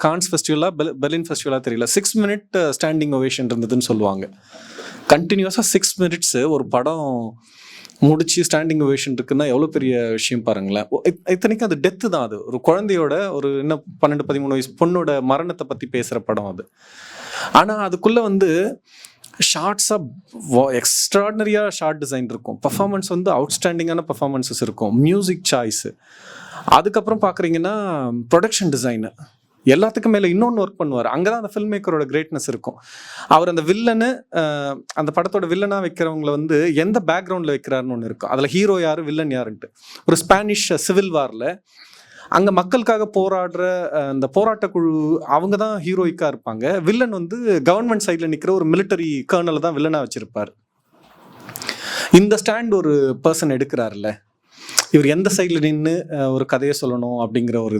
கான்ஸ் ஃபெஸ்டிவலாக பெர்லின் ஃபெஸ்டிவலாக தெரியல, 6 minute ஸ்டாண்டிங் ஓவேஷன் இருந்ததுன்னு சொல்லுவாங்க. கண்டினியூஸாக 6 minutes ஒரு படம் முடிச்சு ஸ்டாண்டிங் ஓவேஷன் இருக்குன்னா எவ்வளோ பெரிய விஷயம் பாருங்களேன். இத்தனைக்கும் அது டெத்து தான். அது ஒரு குழந்தையோட ஒரு இன்னும் 12-13 வயசு பொண்ணோட மரணத்தை பற்றி பேசுகிற படம் அது. ஆனால் அதுக்குள்ளே வந்து ஷார்ட்ஸாக எக்ஸ்ட்ராடனரியாக ஷார்ட் டிசைன் இருக்கும், பர்ஃபார்மன்ஸ் வந்து அவுட்ஸ்டாண்டிங்கான பர்ஃபார்மன்ஸஸ் இருக்கும், மியூசிக் சாய்ஸு. அதுக்கப்புறம் பார்க்குறீங்கன்னா ப்ரொடக்ஷன் டிசைனு எல்லாத்துக்கும் மேலே இன்னொன்று ஒர்க் பண்ணுவார். அங்கே தான் அந்த ஃபில்ம் மேக்கரோட கிரேட்னஸ் இருக்கும். அவர் அந்த வில்லனு, அந்த படத்தோட வில்லனாக வைக்கிறவங்கள வந்து எந்த பேக்ரவுண்டில் வைக்கிறாருன்னு ஒன்று இருக்கும். அதில் ஹீரோ யார், வில்லன் யாருன்ட்டு. ஒரு ஸ்பானிஷ் சிவில் வாரில் அங்கே மக்களுக்காக போராடுற அந்த போராட்ட குழு அவங்க தான் ஹீரோயிக்காக இருப்பாங்க. வில்லன் வந்து கவர்மெண்ட் சைடில் நிற்கிற ஒரு மிலிட்டரி கர்னலை தான் வில்லனாக வச்சுருப்பார். இந்த ஸ்டாண்ட் ஒரு பர்சன் எடுக்கிறாருல்ல, இவர் எந்த சைடில் நின்று ஒரு கதையை சொல்லணும் அப்படிங்கிற ஒரு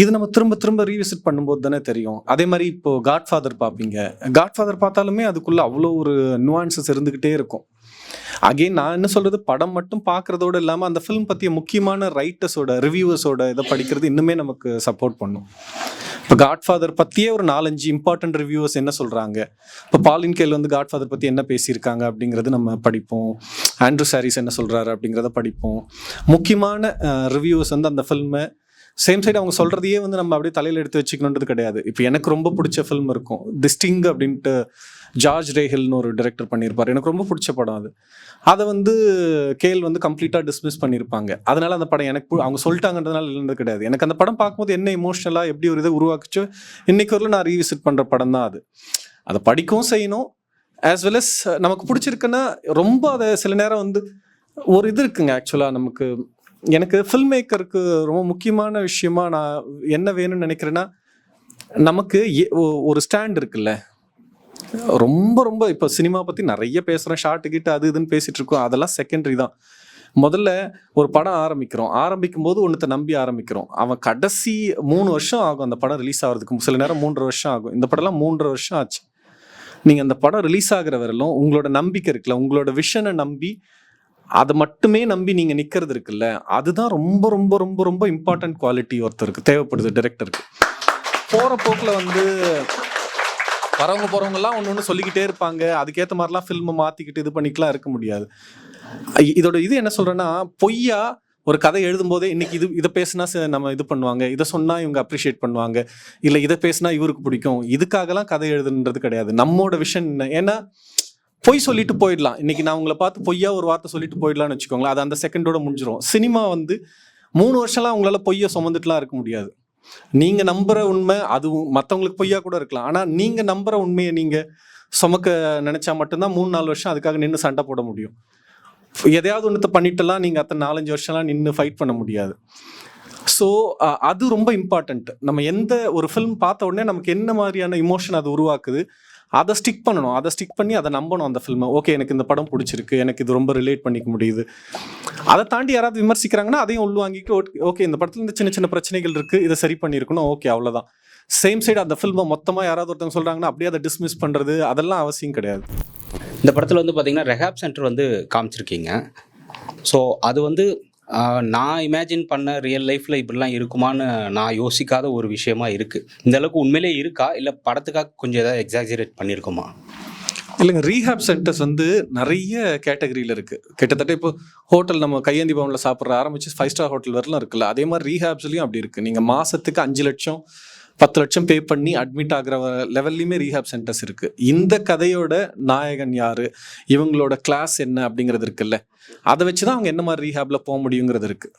இது நம்ம திரும்ப திரும்ப ரீவிசிட் பண்ணும்போது தானே தெரியும். அதே மாதிரி இப்போது காட்ஃபாதர் பார்ப்பீங்க. காட்ஃபாதர் பார்த்தாலுமே அதுக்குள்ளே அவ்வளோ ஒரு நுவான்சஸ் இருந்துக்கிட்டே இருக்கும். அகெயின் நான் என்ன சொல்கிறது, படம் மட்டும் பார்க்குறதோடு இல்லாமல் அந்த ஃபிலிம் பற்றிய முக்கியமான ரைட்டர்ஸோட ரிவ்யூவர்ஸோட இதை படிக்கிறது இன்னுமே நமக்கு சப்போர்ட் பண்ணும். இப்போ காட்ஃபாதர் பற்றியே ஒரு 4-5 இம்பார்ட்டன்ட் ரிவ்யூவர்ஸ் என்ன சொல்கிறாங்க, இப்போ பாலின் கேல் வந்து காட்ஃபாதர் பற்றி என்ன பேசியிருக்காங்க அப்படிங்கிறது நம்ம படிப்போம். ஆண்ட்ரூ சாரிஸ் என்ன சொல்கிறாரு அப்படிங்கிறத படிப்போம். முக்கியமான ரிவ்யூவர்ஸ் வந்து அந்த ஃபில்மை சேம் சைடு அவங்க சொல்றதையே வந்து நம்ம அப்படியே தலையில எடுத்து வச்சுக்கணுன்றது கிடையாது. இப்போ எனக்கு ரொம்ப பிடிச்ச ஃபிலிம் இருக்கும், தி ஸ்டிங் அப்படின்ட்டு ஜார்ஜ் ரேஹில்னு ஒரு டைரக்டர் பண்ணியிருப்பார். எனக்கு ரொம்ப பிடிச்ச படம் அது. அதை வந்து கேல் வந்து கம்ப்ளீட்டாக டிஸ்மிஸ் பண்ணியிருப்பாங்க. அதனால அந்த படம் எனக்கு அவங்க சொல்லிட்டாங்கன்றதுனால இல்லைன்றது கிடையாது. எனக்கு அந்த படம் பார்க்கும்போது என்ன இமோஷனலாக எப்படி ஒரு இதை உருவாக்குச்சோ இன்னைக்கு வரல நான் ரீவிசிட் பண்ணுற படம் தான் அது. அதை படிக்கவும் செய்யணும், ஆஸ் வெல் அஸ் நமக்கு பிடிச்சிருக்குன்னா ரொம்ப அதை சில நேரம் வந்து ஒரு இது இருக்குங்க. ஆக்சுவலாக நமக்கு எனக்கு ஃபில்ம் மேக்கருக்கு ரொம்ப முக்கியமான விஷயமா நான் என்ன வேணும்னு நினைக்கிறேன்னா, நமக்கு ஒரு ஸ்டாண்ட் இருக்குல்ல. ரொம்ப ரொம்ப இப்போ சினிமா பற்றி நிறைய பேசுகிறோம், ஷார்ட்டு கிட்ட அது இதுன்னு பேசிகிட்டு இருக்கோம், அதெல்லாம் செகண்டரி தான். முதல்ல ஒரு படம் ஆரம்பிக்கும் போது ஒன்றத்தை நம்பி ஆரம்பிக்கிறோம். அவன் கடைசி 3 வருஷம் ஆகும் அந்த படம் ரிலீஸ் ஆகிறதுக்கு, சில நேரம் 3.5 வருஷம் ஆகும். இந்த படம்லாம் 3.5 வருஷம் ஆச்சு. நீங்கள் அந்த படம் ரிலீஸ் ஆகிற வரலும் உங்களோட நம்பிக்கை இருக்குல்ல, உங்களோட விஷனை நம்பி அதை மட்டுமே நம்பி நீங்கள் நிற்கிறது இருக்குல்ல, அதுதான் ரொம்ப ரொம்ப ரொம்ப ரொம்ப இம்பார்ட்டன்ட் குவாலிட்டி ஒருத்தருக்கு தேவைப்படுது டைரக்டருக்கு. போகிற போக்கில் வந்து போகிறவங்கலாம் ஒன்று சொல்லிக்கிட்டே இருப்பாங்க, அதுக்கேற்ற மாதிரிலாம் ஃபில்மை மாற்றிக்கிட்டு இது பண்ணிக்கலாம் இருக்க முடியாது. இதோட இது என்ன சொல்கிறேன்னா, பொய்யா ஒரு கதை எழுதும்போதே இன்னைக்கு இதை பேசினா நம்ம இது பண்ணுவாங்க, இதை சொன்னால் இவங்க அப்ரிஷியேட் பண்ணுவாங்க, இல்லை இதை பேசினா இவருக்கு பிடிக்கும், இதுக்காகலாம் கதை எழுதுன்றது கிடையாது. நம்மோட விஷன் என்ன, ஏன்னா பொய் சொல்லிட்டு போயிடலாம். இன்னைக்கு நான் உங்களை பார்த்து பொய்யா ஒரு வார்த்தை சொல்லிட்டு போயிடலாம்னு வச்சுக்கோங்களேன், அது அந்த செகண்டோட முடிஞ்சிடும். சினிமா வந்து 3 வருஷம்லாம் உங்களால பொய்யை சுமந்துட்டுலாம் இருக்க முடியாது. நீங்க நம்புற உண்மை அது மற்றவங்களுக்கு பொய்யா கூட இருக்கலாம், ஆனா நீங்க நம்புற உண்மையை நீங்க சுமக்க நினைச்சா மட்டும்தான் 3-4 வருஷம் அதுக்காக நின்று சண்டை போட முடியும். எதையாவது ஒன்றத்தை பண்ணிட்டுலாம் நீங்க அத்தனை 4-5 வருஷம்லாம் நின்று ஃபைட் பண்ண முடியாது. ஸோ அது ரொம்ப இம்பார்ட்டன்ட். நம்ம எந்த ஒரு ஃபிலிம் பார்த்த உடனே நமக்கு என்ன மாதிரியான இமோஷன் அது உருவாக்குது, அதை ஸ்டிக் பண்ணணும். அதை ஸ்டிக் பண்ணி அதை நம்பணும் அந்த ஃபில்மை. ஓகே, எனக்கு இந்த படம் பிடிச்சிருக்கு, எனக்கு இது ரொம்ப ரிலேட் பண்ணிக்க முடியுது. அதை தாண்டி யாராவது விமர்சிக்கிறாங்கன்னா அதையும் உள்வாங்கிட்டு ஓகே இந்த படத்தில் இந்த சின்ன சின்ன பிரச்சனைகள் இருக்குது, இதை சரி பண்ணியிருக்கணும், ஓகே அவ்வளோதான். சேம் சைடு அந்த ஃபில்மை மொத்தமாக யாராவது ஒருத்தவங்க சொல்கிறாங்கன்னா அப்படியே அதை டிஸ்மிஸ் பண்ணுறது அதெல்லாம் அவசியம் கிடையாது. இந்த படத்தில் வந்து பார்த்தீங்கன்னா ரெஹாப் சென்டர் வந்து காமிச்சிருக்கீங்க. ஸோ அது வந்து நான் இமேஜின் பண்ண ரியல் லைஃப்பில் இப்படிலாம் இருக்குமான்னு நான் யோசிக்காத ஒரு விஷயமா இருக்குது. இந்த அளவுக்கு உண்மையிலே இருக்கா, இல்லை படத்துக்காக கொஞ்சம் ஏதாவது எக்ஸாஜரேட் பண்ணியிருக்கோமா? இல்லைங்க, ரீஹாப் சென்டர்ஸ் வந்து நிறைய கேட்டகரியில் இருக்குது. கிட்டத்தட்ட இப்போ ஹோட்டல் நம்ம கையேந்தி பவனில் சாப்பிட்ற ஆரம்பிச்சு 5 ஸ்டார் ஹோட்டல் வரலாம் இருக்குல்ல, அதே மாதிரி ரீஹாப்ஸ்லையும் அப்படி இருக்குது. நீங்கள் மாதத்துக்கு 5 லட்சம் 10 லட்சம் பே பண்ணி அட்மிட் ஆகிற லெவல்லையுமே ரீஹாப் சென்டர்ஸ் இருக்குது. இந்த கதையோட நாயகன் யார், இவங்களோட கிளாஸ் என்ன அப்படிங்கிறது இருக்குல்ல, அதை வச்சு தான் அவங்க என்ன மாதிரி ரீஹாப்ல போக முடியுங்கிறது இருக்குது.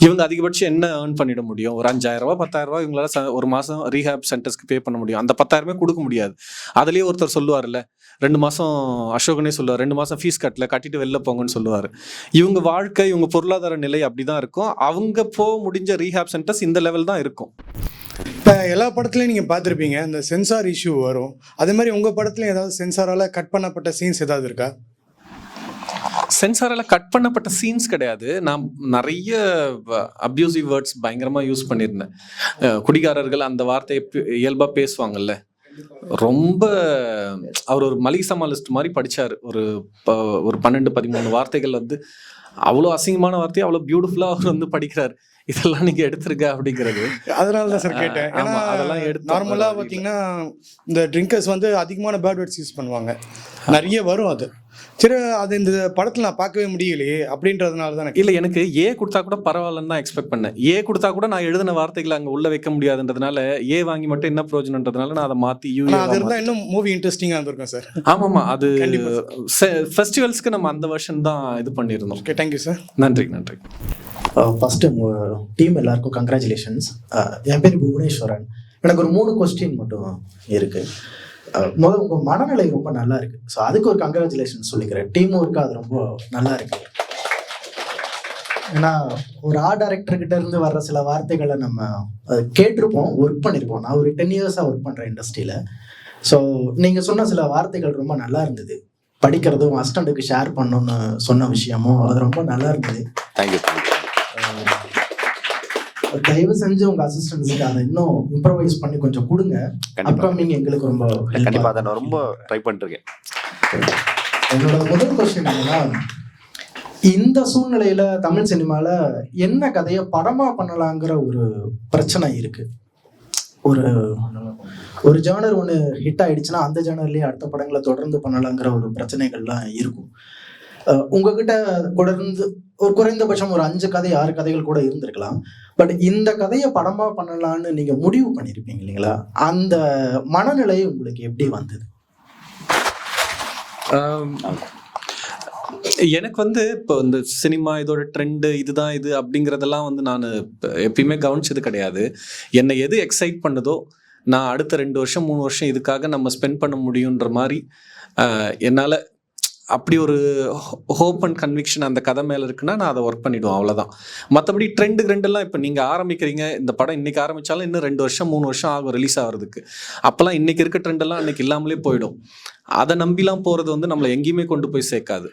இவங்க அதிகபட்சம் என்ன ஏர்ன் பண்ணிட முடியும், ஒரு 5,000 ரூபா 10,000 ரூபா இவங்களால ஒரு மாதம் ரீஹாப் சென்டர்ஸ்க்கு பே பண்ண முடியும். அந்த 10,000 கொடுக்க முடியாது. அதுலேயே ஒருத்தர் சொல்லுவார்ல, 2 மாதம் அசோகனே சொல்லுவார், 2 மாதம் ஃபீஸ் கட்டிட்டு வெளில போங்கன்னு சொல்லுவார். இவங்க வாழ்க்கை, இவங்க பொருளாதார நிலை அப்படி தான் இருக்கும். அவங்க போக முடிஞ்ச ரீஹாப் சென்டர்ஸ் இந்த லெவல் தான் இருக்கும். இப்போ எல்லா படத்துலையும் நீங்கள் பார்த்துருப்பீங்க இந்த சென்சார் இஷ்யூ வரும். அதே மாதிரி உங்கள் படத்துலையும் ஏதாவது சென்சாரால் கட் பண்ணப்பட்ட சீன்ஸ் ஏதாவது இருக்கா? சென்சாரால் கட் பண்ணப்பட்ட சீன்ஸ் கிடையாது. நான் நிறைய அப்யூசிவ் வேர்ட்ஸ் பயங்கரமாக யூஸ் பண்ணியிருந்தேன். குடிகாரர்கள் அந்த வார்த்தையை இயல்பாக பேசுவாங்கல்ல, ரொம்ப அவர் ஒரு மளிகை சாமான் லிஸ்ட் மாதிரி படித்தார். ஒரு 12-13 வார்த்தைகள் வந்து அவ்வளோ அசிங்கமான வார்த்தையை அவ்வளோ பியூட்டிஃபுல்லாக அவர் வந்து படிக்கிறார். இதெல்லாம் நீங்கள் எடுத்துருக்க அப்படிங்கிறது. அதனால தான் சார் கேட்டேன். ஏன்னா அதெல்லாம் எடுத்து நார்மலாக பார்த்தீங்கன்னா இந்த ட்ரிங்கர்ஸ் வந்து அதிகமான பேட் வேர்ட்ஸ் யூஸ் பண்ணுவாங்க, நிறைய வரும். அது சரி, அது இந்த படத்தில் நான் பார்க்கவே முடியலையே அப்படின்றதுனால தான். இல்லை, எனக்கு ஏ கொடுத்தா கூட பரவாயில்லன்னு தான் எக்ஸ்பெக்ட் பண்ணேன். ஏ கொடுத்தா கூட நான் எழுதின வார்த்தைகளை அங்கே உள்ள வைக்க முடியாதுன்றதுனால ஏ வாங்கி மட்டும் என்ன பிரயோஜனன்றதுனால நான் அதை மாற்றி அது இருந்தால் இன்னும் மூவி இன்ட்ரெஸ்டிங்காக இருந்திருக்கும் சார். ஆமாம்மா, அது ஃபெஸ்டிவல்ஸ்க்கு நம்ம அந்த வருஷன் தான் இது பண்ணியிருந்தோம். Okay, thank you sir. நன்றி. ஃபஸ்ட்டு உங்கள் டீம் எல்லாருக்கும் கங்க்ராச்சுலேஷன்ஸ். என் பேர் புவனேஸ்வரன். எனக்கு ஒரு 3 கொஸ்டின் மட்டும் இருக்குது. முதல், உங்கள் மனநிலை ரொம்ப நல்லா இருக்குது. ஸோ அதுக்கு ஒரு கங்க்ராச்சுலேஷன்ஸ் சொல்லிக்கிறேன். டீமும் இருக்குது, அது ரொம்ப நல்லா இருக்குது. ஏன்னா ஒரு ஆர்ட் டைரக்டர்கிட்ட இருந்து வர்ற சில வார்த்தைகளை நம்ம கேட்டிருப்போம், ஒர்க் பண்ணியிருப்போம். நான் ஒரு 10 இயர்ஸாக ஒர்க் பண்ணுறேன் இண்டஸ்ட்ரியில். ஸோ நீங்கள் சொன்ன சில வார்த்தைகள் ரொம்ப நல்லா இருந்தது. படிக்கிறதும் அசிஸ்டண்ட்டுக்கு ஷேர் பண்ணணும்னு சொன்ன விஷயமும் அது ரொம்ப நல்லா இருந்தது. தேங்க்யூ. தயவு செஞ்சு உங்க அசிஸ்டன்ஸுக்கு அதை இன்னும் இம்ப்ரவைஸ் பண்ணி கொஞ்சம் கொடுங்க. அப்கமிங் எங்களுக்கு ரொம்ப கண்டிப்பா அதை நான் ரொம்ப ட்ரை பண்ணிருக்கேன். என்னோட முதல் கொஸ்டின் என்னன்னா, இந்த சூழ்நிலையில தமிழ் சினிமால என்ன கதையை படமா பண்ணலாங்கிற ஒரு பிரச்சனை இருக்கு. ஒரு ஜானர் ஒன்று ஹிட் ஆயிடுச்சுன்னா அந்த ஜானர்லயே அடுத்த படங்களை தொடர்ந்து பண்ணலாங்கிற ஒரு பிரச்சனைகள்லாம் இருக்கும். உங்ககிட்ட தொடர்ந்து ஒரு குறைந்தபட்சம் ஒரு 5 கதை 6 கதைகள் கூட இருந்திருக்கலாம். பட் இந்த கதையை படமா பண்ணலான்னு நீங்க முடிவு பண்ணியிருப்பீங்க இல்லைங்களா? அந்த மனநிலை உங்களுக்கு எப்படி வந்தது? எனக்கு வந்து இப்போ இந்த சினிமா இதோட ட்ரெண்டு இதுதான் இது அப்படிங்கிறதெல்லாம் வந்து நான் எப்பயுமே கவனிச்சது கிடையாது. என்னை எது எக்ஸைட் பண்ணுதோ, நான் அடுத்த 2 வருஷம் 3 வருஷம் இதுக்காக நம்ம ஸ்பெண்ட் பண்ண முடியுன்ற மாதிரி என்னால் அப்படி ஒரு ஹோப் அண்ட் கன்விக்ஷன் அந்த கதை மேலே இருக்குன்னா நான் அதை ஒர்க் பண்ணிவிடுவேன், அவ்வளோதான். மற்றபடி ட்ரெண்டெல்லாம் இப்போ நீங்கள் ஆரம்பிக்கிறீங்க, இந்த படம் இன்றைக்கி ஆரம்பித்தாலும் இன்னும் 2 வருஷம் 3 வருஷம் ஆகும் ரிலீஸ் ஆகிறதுக்கு. அப்போல்லாம் இன்றைக்கி இருக்க ட்ரெண்டெல்லாம் அன்றைக்கி இல்லாமலே போயிடும். அதை நம்பிலாம் போகிறது வந்து நம்மளை எங்கேயுமே கொண்டு போய் சேர்க்காது.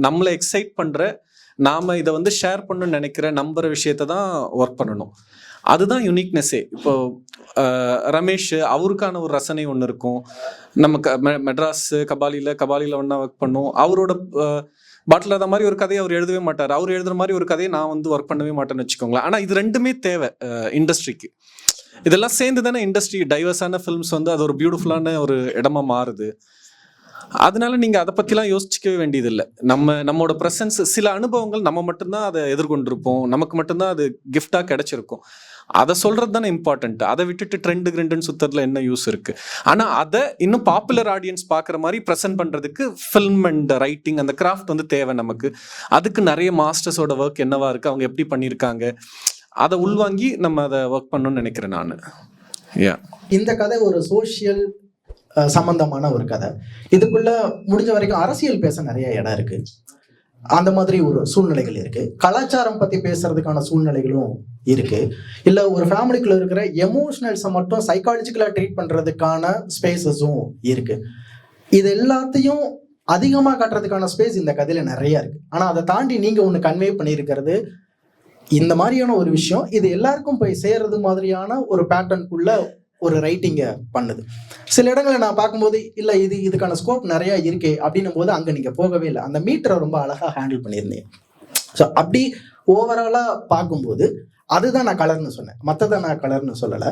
நம்மளை எக்ஸைட் பண்ணுற, நாம் இதை வந்து ஷேர் பண்ணணும்னு நினைக்கிற நம்புகிற விஷயத்தை தான் ஒர்க் பண்ணணும். அதுதான் யுனிக்னஸ்ஸே. இப்போது ரமேஷ் அவருக்கான ஒரு ரசனை ஒன்று இருக்கும். நம்ம மெட்ராஸ் கபாலியில் ஒன்றா ஒர்க் பண்ணோம். அவரோட பாட்டில் அதை மாதிரி ஒரு கதையை அவர் எழுதவே மாட்டார். அவர் எழுதுகிற மாதிரி ஒரு கதையை நான் வந்து ஒர்க் பண்ணவே மாட்டேன்னு வச்சுக்கோங்களேன். ஆனால் இது ரெண்டுமே தேவை இண்டஸ்ட்ரிக்கு. இதெல்லாம் சேர்ந்து தானே இண்டஸ்ட்ரி டைவர்ஸான ஃபிலிம்ஸ் வந்து அது ஒரு பியூட்டிஃபுல்லான ஒரு இடமா மாறுது. அதனால நீங்கள் அதை பற்றிலாம் யோசிக்கவே வேண்டியதில்லை. நம்மளோட ப்ரெசன்ஸ், சில அனுபவங்கள் நம்ம மட்டும்தான் அதை எதிர்கொண்டிருப்போம், நமக்கு மட்டும்தான் அது கிஃப்டாக கிடைச்சிருக்கும். அதை சொல்கிறது தானே இம்பார்ட்டன்ட். அதை விட்டுட்டு ட்ரெண்டுன்னு சுற்றுறதுல என்ன யூஸ் இருக்குது? ஆனால் அதை இன்னும் பாப்புலர் ஆடியன்ஸ் பார்க்குற மாதிரி ப்ரெசென்ட் பண்ணுறதுக்கு ஃபில்ம் அண்ட் ரைட்டிங் அந்த கிராஃப்ட் வந்து தேவை நமக்கு. அதுக்கு நிறைய மாஸ்டர்ஸோட ஒர்க் என்னவா இருக்குது, அவங்க எப்படி பண்ணியிருக்காங்க, அதை உள்வாங்கி நம்ம அதை ஒர்க் பண்ணணும்னு நினைக்கிறேன் நான். இந்த கதை ஒரு சோஷியல் சம்பந்தமான ஒரு கதை. இதுக்குள்ள முடிஞ்ச வரைக்கும் அரசியல் பேச நிறைய இடம் இருக்கு. அந்த மாதிரி ஒரு சூழ்நிலைகள் இருக்கு. கலாச்சாரம் பத்தி பேசுறதுக்கான சூழ்நிலைகளும் இருக்கு. இல்ல ஒரு ஃபேமிலிக்குள்ள இருக்கிற எமோஷனல்ஸை மட்டும் சைக்காலஜிக்கலா ட்ரீட் பண்றதுக்கான ஸ்பேசஸும் இருக்கு. இது எல்லாத்தையும் அதிகமா காட்டுறதுக்கான ஸ்பேஸ் இந்த கதையில நிறைய இருக்கு. ஆனா அதை தாண்டி நீங்க ஒண்ணு கன்வே பண்ணியிருக்கிறது, இந்த மாதிரியான ஒரு விஷயம் இது எல்லாருக்கும் போய் சேர்றது மாதிரியான ஒரு பேட்டர்னுக்குள்ள ஒரு ரைட்டிங்கை பண்ணுது. சில இடங்களை நான் பார்க்கும்போது இல்லை இதுக்கான ஸ்கோப் நிறைய இருக்கே அப்படின்னும் போது அங்கே நீங்கள் போகவே இல்லை. அந்த மீட்டரை ரொம்ப அழகாக ஹேண்டில் பண்ணியிருந்தேன். ஸோ அப்படி ஓவராலாக பார்க்கும்போது அதுதான் நான் கலர்னு சொன்னேன், மற்றதை நான் கலர்னு சொல்லலை.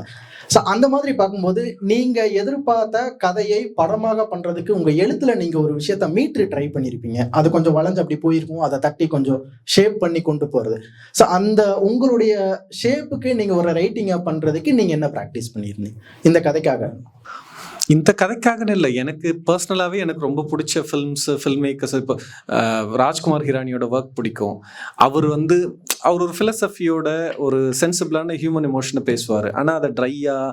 ஸோ அந்த மாதிரி பார்க்கும்போது நீங்கள் எதிர்பார்த்த கதையை படமாக பண்ணுறதுக்கு உங்கள் எழுத்தில் நீங்கள் ஒரு விஷயத்த மீட்ரு ட்ரை பண்ணியிருப்பீங்க. அது கொஞ்சம் வளைஞ்சு அப்படி போயிருக்கும், அதை தட்டி கொஞ்சம் ஷேப் பண்ணி கொண்டு போகிறது. ஸோ அந்த உங்களுடைய ஷேப்புக்கு நீங்கள் ஒரு ரைட்டிங்கை பண்ணுறதுக்கு நீங்கள் என்ன ப்ராக்டிஸ் பண்ணியிருந்தீங்க இந்த கதைக்காக? இந்த கதைக்காகன்னு இல்லை, எனக்கு பர்சனலாகவே எனக்கு ரொம்ப பிடிச்ச ஃபில்ம் மேக்கர்ஸ். இப்போ ராஜ்குமார் ஹிரானியோட ஒர்க் பிடிக்கும். அவர் ஒரு ஃபிலசபியோட ஒரு சென்சிபிளான ஹியூமன் எமோஷனை பேசுவார். ஆனால் அதை ட்ரையாக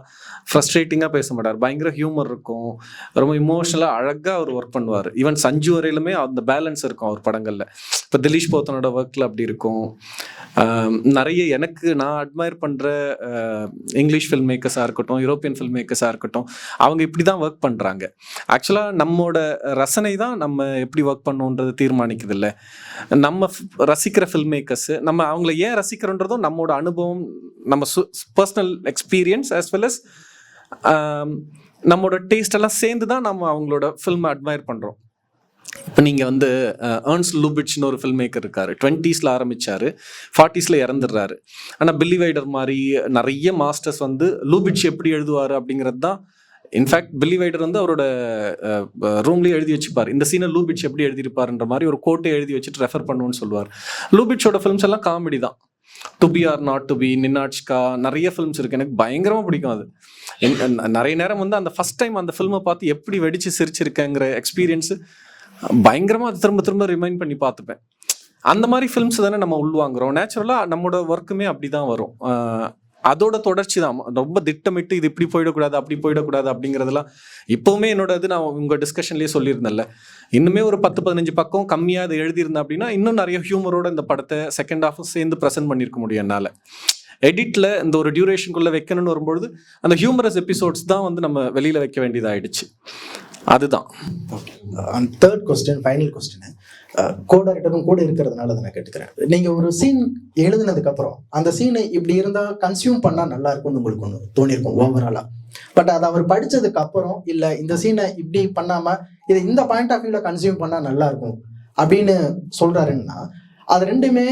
ஃப்ரஸ்ட்ரேட்டிங்காக பேச மாட்டார். பயங்கர ஹியூமர் இருக்கும், ரொம்ப இமோஷனலாக அழகாக அவர் ஒர்க் பண்ணுவார். ஈவன் சஞ்சு வரையிலுமே அந்த பேலன்ஸ் இருக்கும் அவர் படங்களில். இப்போ திலீஷ் போத்தனோட ஒர்க்கில் அப்படி இருக்கும். நிறைய நான் அட்மையர் பண்ணுற இங்கிலீஷ் ஃபில்ம் மேக்கர்ஸாக இருக்கட்டும், யூரோப்பியன் ஃபில்ம் மேக்கர்ஸாக இருக்கட்டும், அவங்க இப்படி தான் ஒர்க் பண்ணுறாங்க. ஆக்சுவலாக நம்மளோட ரசனை தான் நம்ம எப்படி ஒர்க் பண்ணணுன்றது தீர்மானிக்குது இல்லை. நம்ம ரசிக்கிற ஃபில்ம் மேக்கர்ஸு நம்ம அவங்கள ஏன் ரசிக்கிறோன்றதும் நம்மளோட அனுபவம், நம்ம personal experience as well as நம்மளோட டேஸ்ட் எல்லாம் சேர்ந்து தான் நம்ம அவங்களோட ஃபில்மை அட்மையர் பண்ணுறோம். இப்போ நீங்கள் ஏர்ன்ஸ்ட் லூபிட்ச்னு ஒரு ஃபில்ம் மேக்கர் இருக்கார். 20s ஆரம்பித்தார், 40s இறந்துடுறாரு. ஆனால் பில்லி வைடர் மாதிரி நிறைய மாஸ்டர்ஸ் லூபிட்ச் எப்படி எழுதுவார் அப்படிங்கிறது தான். இன்ஃபேக்ட் பில்லி வைடர் அவரோட ரூம்லேயே எழுதி வச்சுப்பார், இந்த சீனை லூபிட்ச் எப்படி எழுதியிருப்பாருன்ற மாதிரி ஒரு கோட்டை எழுதி வச்சுட்டு ரெஃபர் பண்ணுவோன்னு சொல்லுவார். லூபிட்சோட ஃபிலிம்ஸ் எல்லாம் காமெடி தான். To be or not to be, Ninotchka, நிறைய ஃபிலிம்ஸ் இருக்குது. எனக்கு பயங்கரமாக பிடிக்கும் அது. நிறைய நேரம் அந்த ஃபஸ்ட் டைம் அந்த ஃபில்மை பார்த்து எப்படி வெடிச்சு சிரிச்சிருக்கேங்கிற எக்ஸ்பீரியன்ஸு பயங்கரமாக அது திரும்ப திரும்ப ரிமைண்ட் பண்ணி பார்த்துப்பேன். அந்த மாதிரி ஃபிலிம்ஸ் தானே நம்ம உள்வாங்குறோம். நேச்சுரலாக நம்மளோட ஒர்க்குமே அப்படி தான் வரும். அதோட தொடர்ச்சி தான். ரொம்ப திட்டமிட்டு இது இப்படி போயிடக்கூடாது அப்படி போயிடக்கூடாது அப்படிங்கிறதுலாம் இப்போவுமே நான் உங்கள் டிஸ்கஷன்லேயே சொல்லியிருந்தேன்ல, இன்னுமே ஒரு 10-15 பக்கம் கம்மியாக அதை எழுதியிருந்தேன் அப்படின்னா இன்னும் நிறைய ஹியூமரோட இந்த படத்தை செகண்ட் ஹாஃபும் சேர்ந்து ப்ரெசென்ட் பண்ணியிருக்க முடியும் என்னால். எடிட்டில் இந்த ஒரு டியூரேஷனுக்குள்ளே வைக்கணும்னு வரும்பொழுது அந்த ஹியூமரஸ் எபிசோட்ஸ் தான் நம்ம வெளியில் வைக்க வேண்டியதாகிடுச்சு. அதுதான். தேர்ட் கொஸ்டின், ஃபைனல் கொஸ்டின், கோடைரக்டரும் கூட இருக்கிறதுனால அதை நான் கேட்டுக்கிறேன். நீங்கள் ஒரு சீன் எழுதுனதுக்கு அப்புறம் அந்த சீனை இப்படி இருந்தால் கன்சியூம் பண்ணால் நல்லா இருக்கும்னு உங்களுக்கு ஒன்று தோணியிருக்கும் ஓவராலாக. பட் அதை அவர் படித்ததுக்கு அப்புறம் இல்லை இந்த சீனை இப்படி பண்ணாமல் இதை இந்த பாயிண்ட் ஆஃப் வியூவில் கன்சியூம் பண்ணால் நல்லா இருக்கும் அப்படின்னு சொல்கிறாருன்னா, அது ரெண்டுமே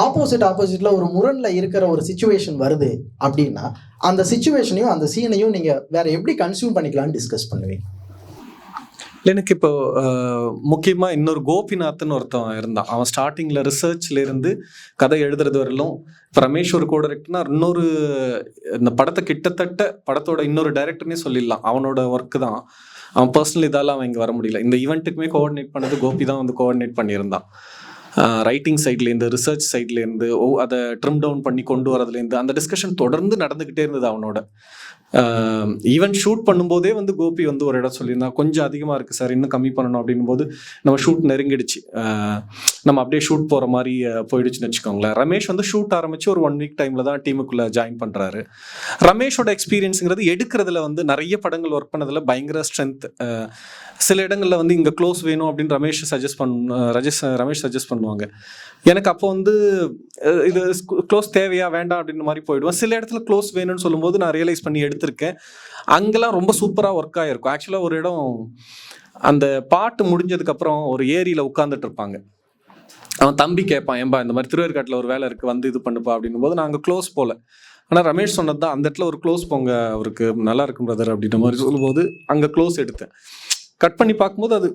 ஆப்போசிட்ல ஒரு முரண்ல இருக்கிற ஒரு சிச்சுவேஷன் வருது அப்படின்னா அந்த சிச்சுவேஷனையும் அந்த சீனையும் நீங்கள் வேற எப்படி கன்சியூம் பண்ணிக்கலாம்னு டிஸ்கஸ் பண்ணுவீங்க? எனக்கு இப்போ முக்கியமாக இன்னொரு கோபிநாத்னு ஒருத்தன் இருந்தான். அவன் ஸ்டார்டிங்கில் ரிசர்ச்ல இருந்து கதை எழுதுறது வரலும். இப்போ ரமேஷ் ஒரு கோ டைரக்டர்னா இன்னொரு இந்த படத்தை கிட்டத்தட்ட படத்தோட இன்னொரு டைரக்டர்னே சொல்லிடலாம். அவனோட ஒர்க்கு தான். அவன் பர்சனல் இதால் அவன் இங்கே வர முடியல. இந்த ஈவெண்ட்டுக்குமே கோஆர்டினேட் பண்ணது கோபி தான் வந்து கோஆர்டினேட் பண்ணியிருந்தான். ரைட்டிங் சைட்லேருந்து ரிசர்ச் சைட்லேருந்து அதை ட்ரிம் டவுன் பண்ணி கொண்டு வரதுலேருந்து அந்த டிஸ்கஷன் தொடர்ந்து நடந்துக்கிட்டே இருந்தது அவனோட. ஈவன் ஷூட் பண்ணும்போதே வந்து கோபி வந்து ஒரு இடம் சொல்லியிருந்தான், கொஞ்சம் அதிகமாக இருக்குது சார், இன்னும் கம்மி பண்ணணும் அப்படின்னும் போது நம்ம ஷூட் நெருங்கிடுச்சு, நம்ம அப்படியே ஷூட் போகிற மாதிரி போயிடுச்சுன்னு வச்சுக்கோங்களேன். ரமேஷ் வந்து ஷூட் ஆரம்பித்து ஒரு 1 வீக் டைமில் தான் டீமுக்குள்ளே ஜாயின் பண்ணுறாரு. ரமேஷோட எக்ஸ்பீரியன்ஸுங்கிறது எடுக்கிறதுல வந்து நிறைய படங்கள் ஒர்க் பண்ணதில் பயங்கர ஸ்ட்ரென்த். சில இடங்களில் வந்து இங்கே க்ளோஸ் வேணும் அப்படின்னு ரமேஷ் சஜஸ்ட் பண்ணுவாங்க. எனக்கு அப்போ வந்து இது க்ளோஸ் தேவையா வேண்டாம் அப்படின்ற மாதிரி போயிடுவேன். சில இடத்துல க்ளோஸ் வேணும்னு சொல்லும்போது நான் ரியலைஸ் பண்ணி எடுத்திருக்கேன். அங்கெல்லாம் ரொம்ப சூப்பராக ஒர்க் ஆகிருக்கும். ஆக்சுவலாக ஒரு இடம் அந்த பாட்டு முடிஞ்சதுக்கப்புறம் ஒரு ஏரியில் உட்காந்துட்டு இருப்பாங்க. அவன் தம்பி கேட்பான், ஏன்பா இந்த மாதிரி திருவேற்காட்டில் ஒரு வேலை இருக்குது வந்து இது பண்ணுப்பா அப்படின்னும் போது நான் அங்கே க்ளோஸ் போகல. ஆனால் ரமேஷ் சொன்னது தான், அந்த இடத்துல ஒரு க்ளோஸ் போங்க, அவருக்கு நல்லா இருக்கும் பிரதர் அப்படின்ற மாதிரி சொல்லும்போது அங்கே க்ளோஸ் எடுத்தேன். கட் பண்ணி பார்க்கும்போது அது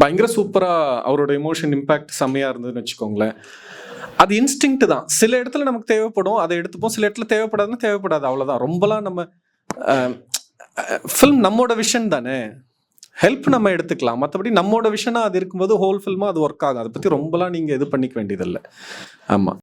பயங்கர சூப்பராக அவரோட எமோஷன் இம்பேக்ட் செம்மையாக இருந்ததுன்னு வச்சுக்கோங்களேன். அது இன்ஸ்டிங்க்ட் தான். சில இடத்துல நமக்கு தேவைப்படும், அதை எடுத்துப்போம். சில இடத்துல தேவைப்படாதுன்னா தேவைப்படாது, அவ்வளோதான். ரொம்பலாம் நம்ம ஃபில்ம் நம்மோட விஷன் தானே, ஹெல்ப் நம்ம எடுத்துக்கலாம். மற்றபடி நம்மோட விஷனாக அது இருக்கும்போது ஹோல் ஃபில்மாக அது ஒர்க் ஆகும். அதை பற்றி ரொம்பலாம் நீங்கள் இது பண்ணிக்க வேண்டியதில்லை. ஆமாம்.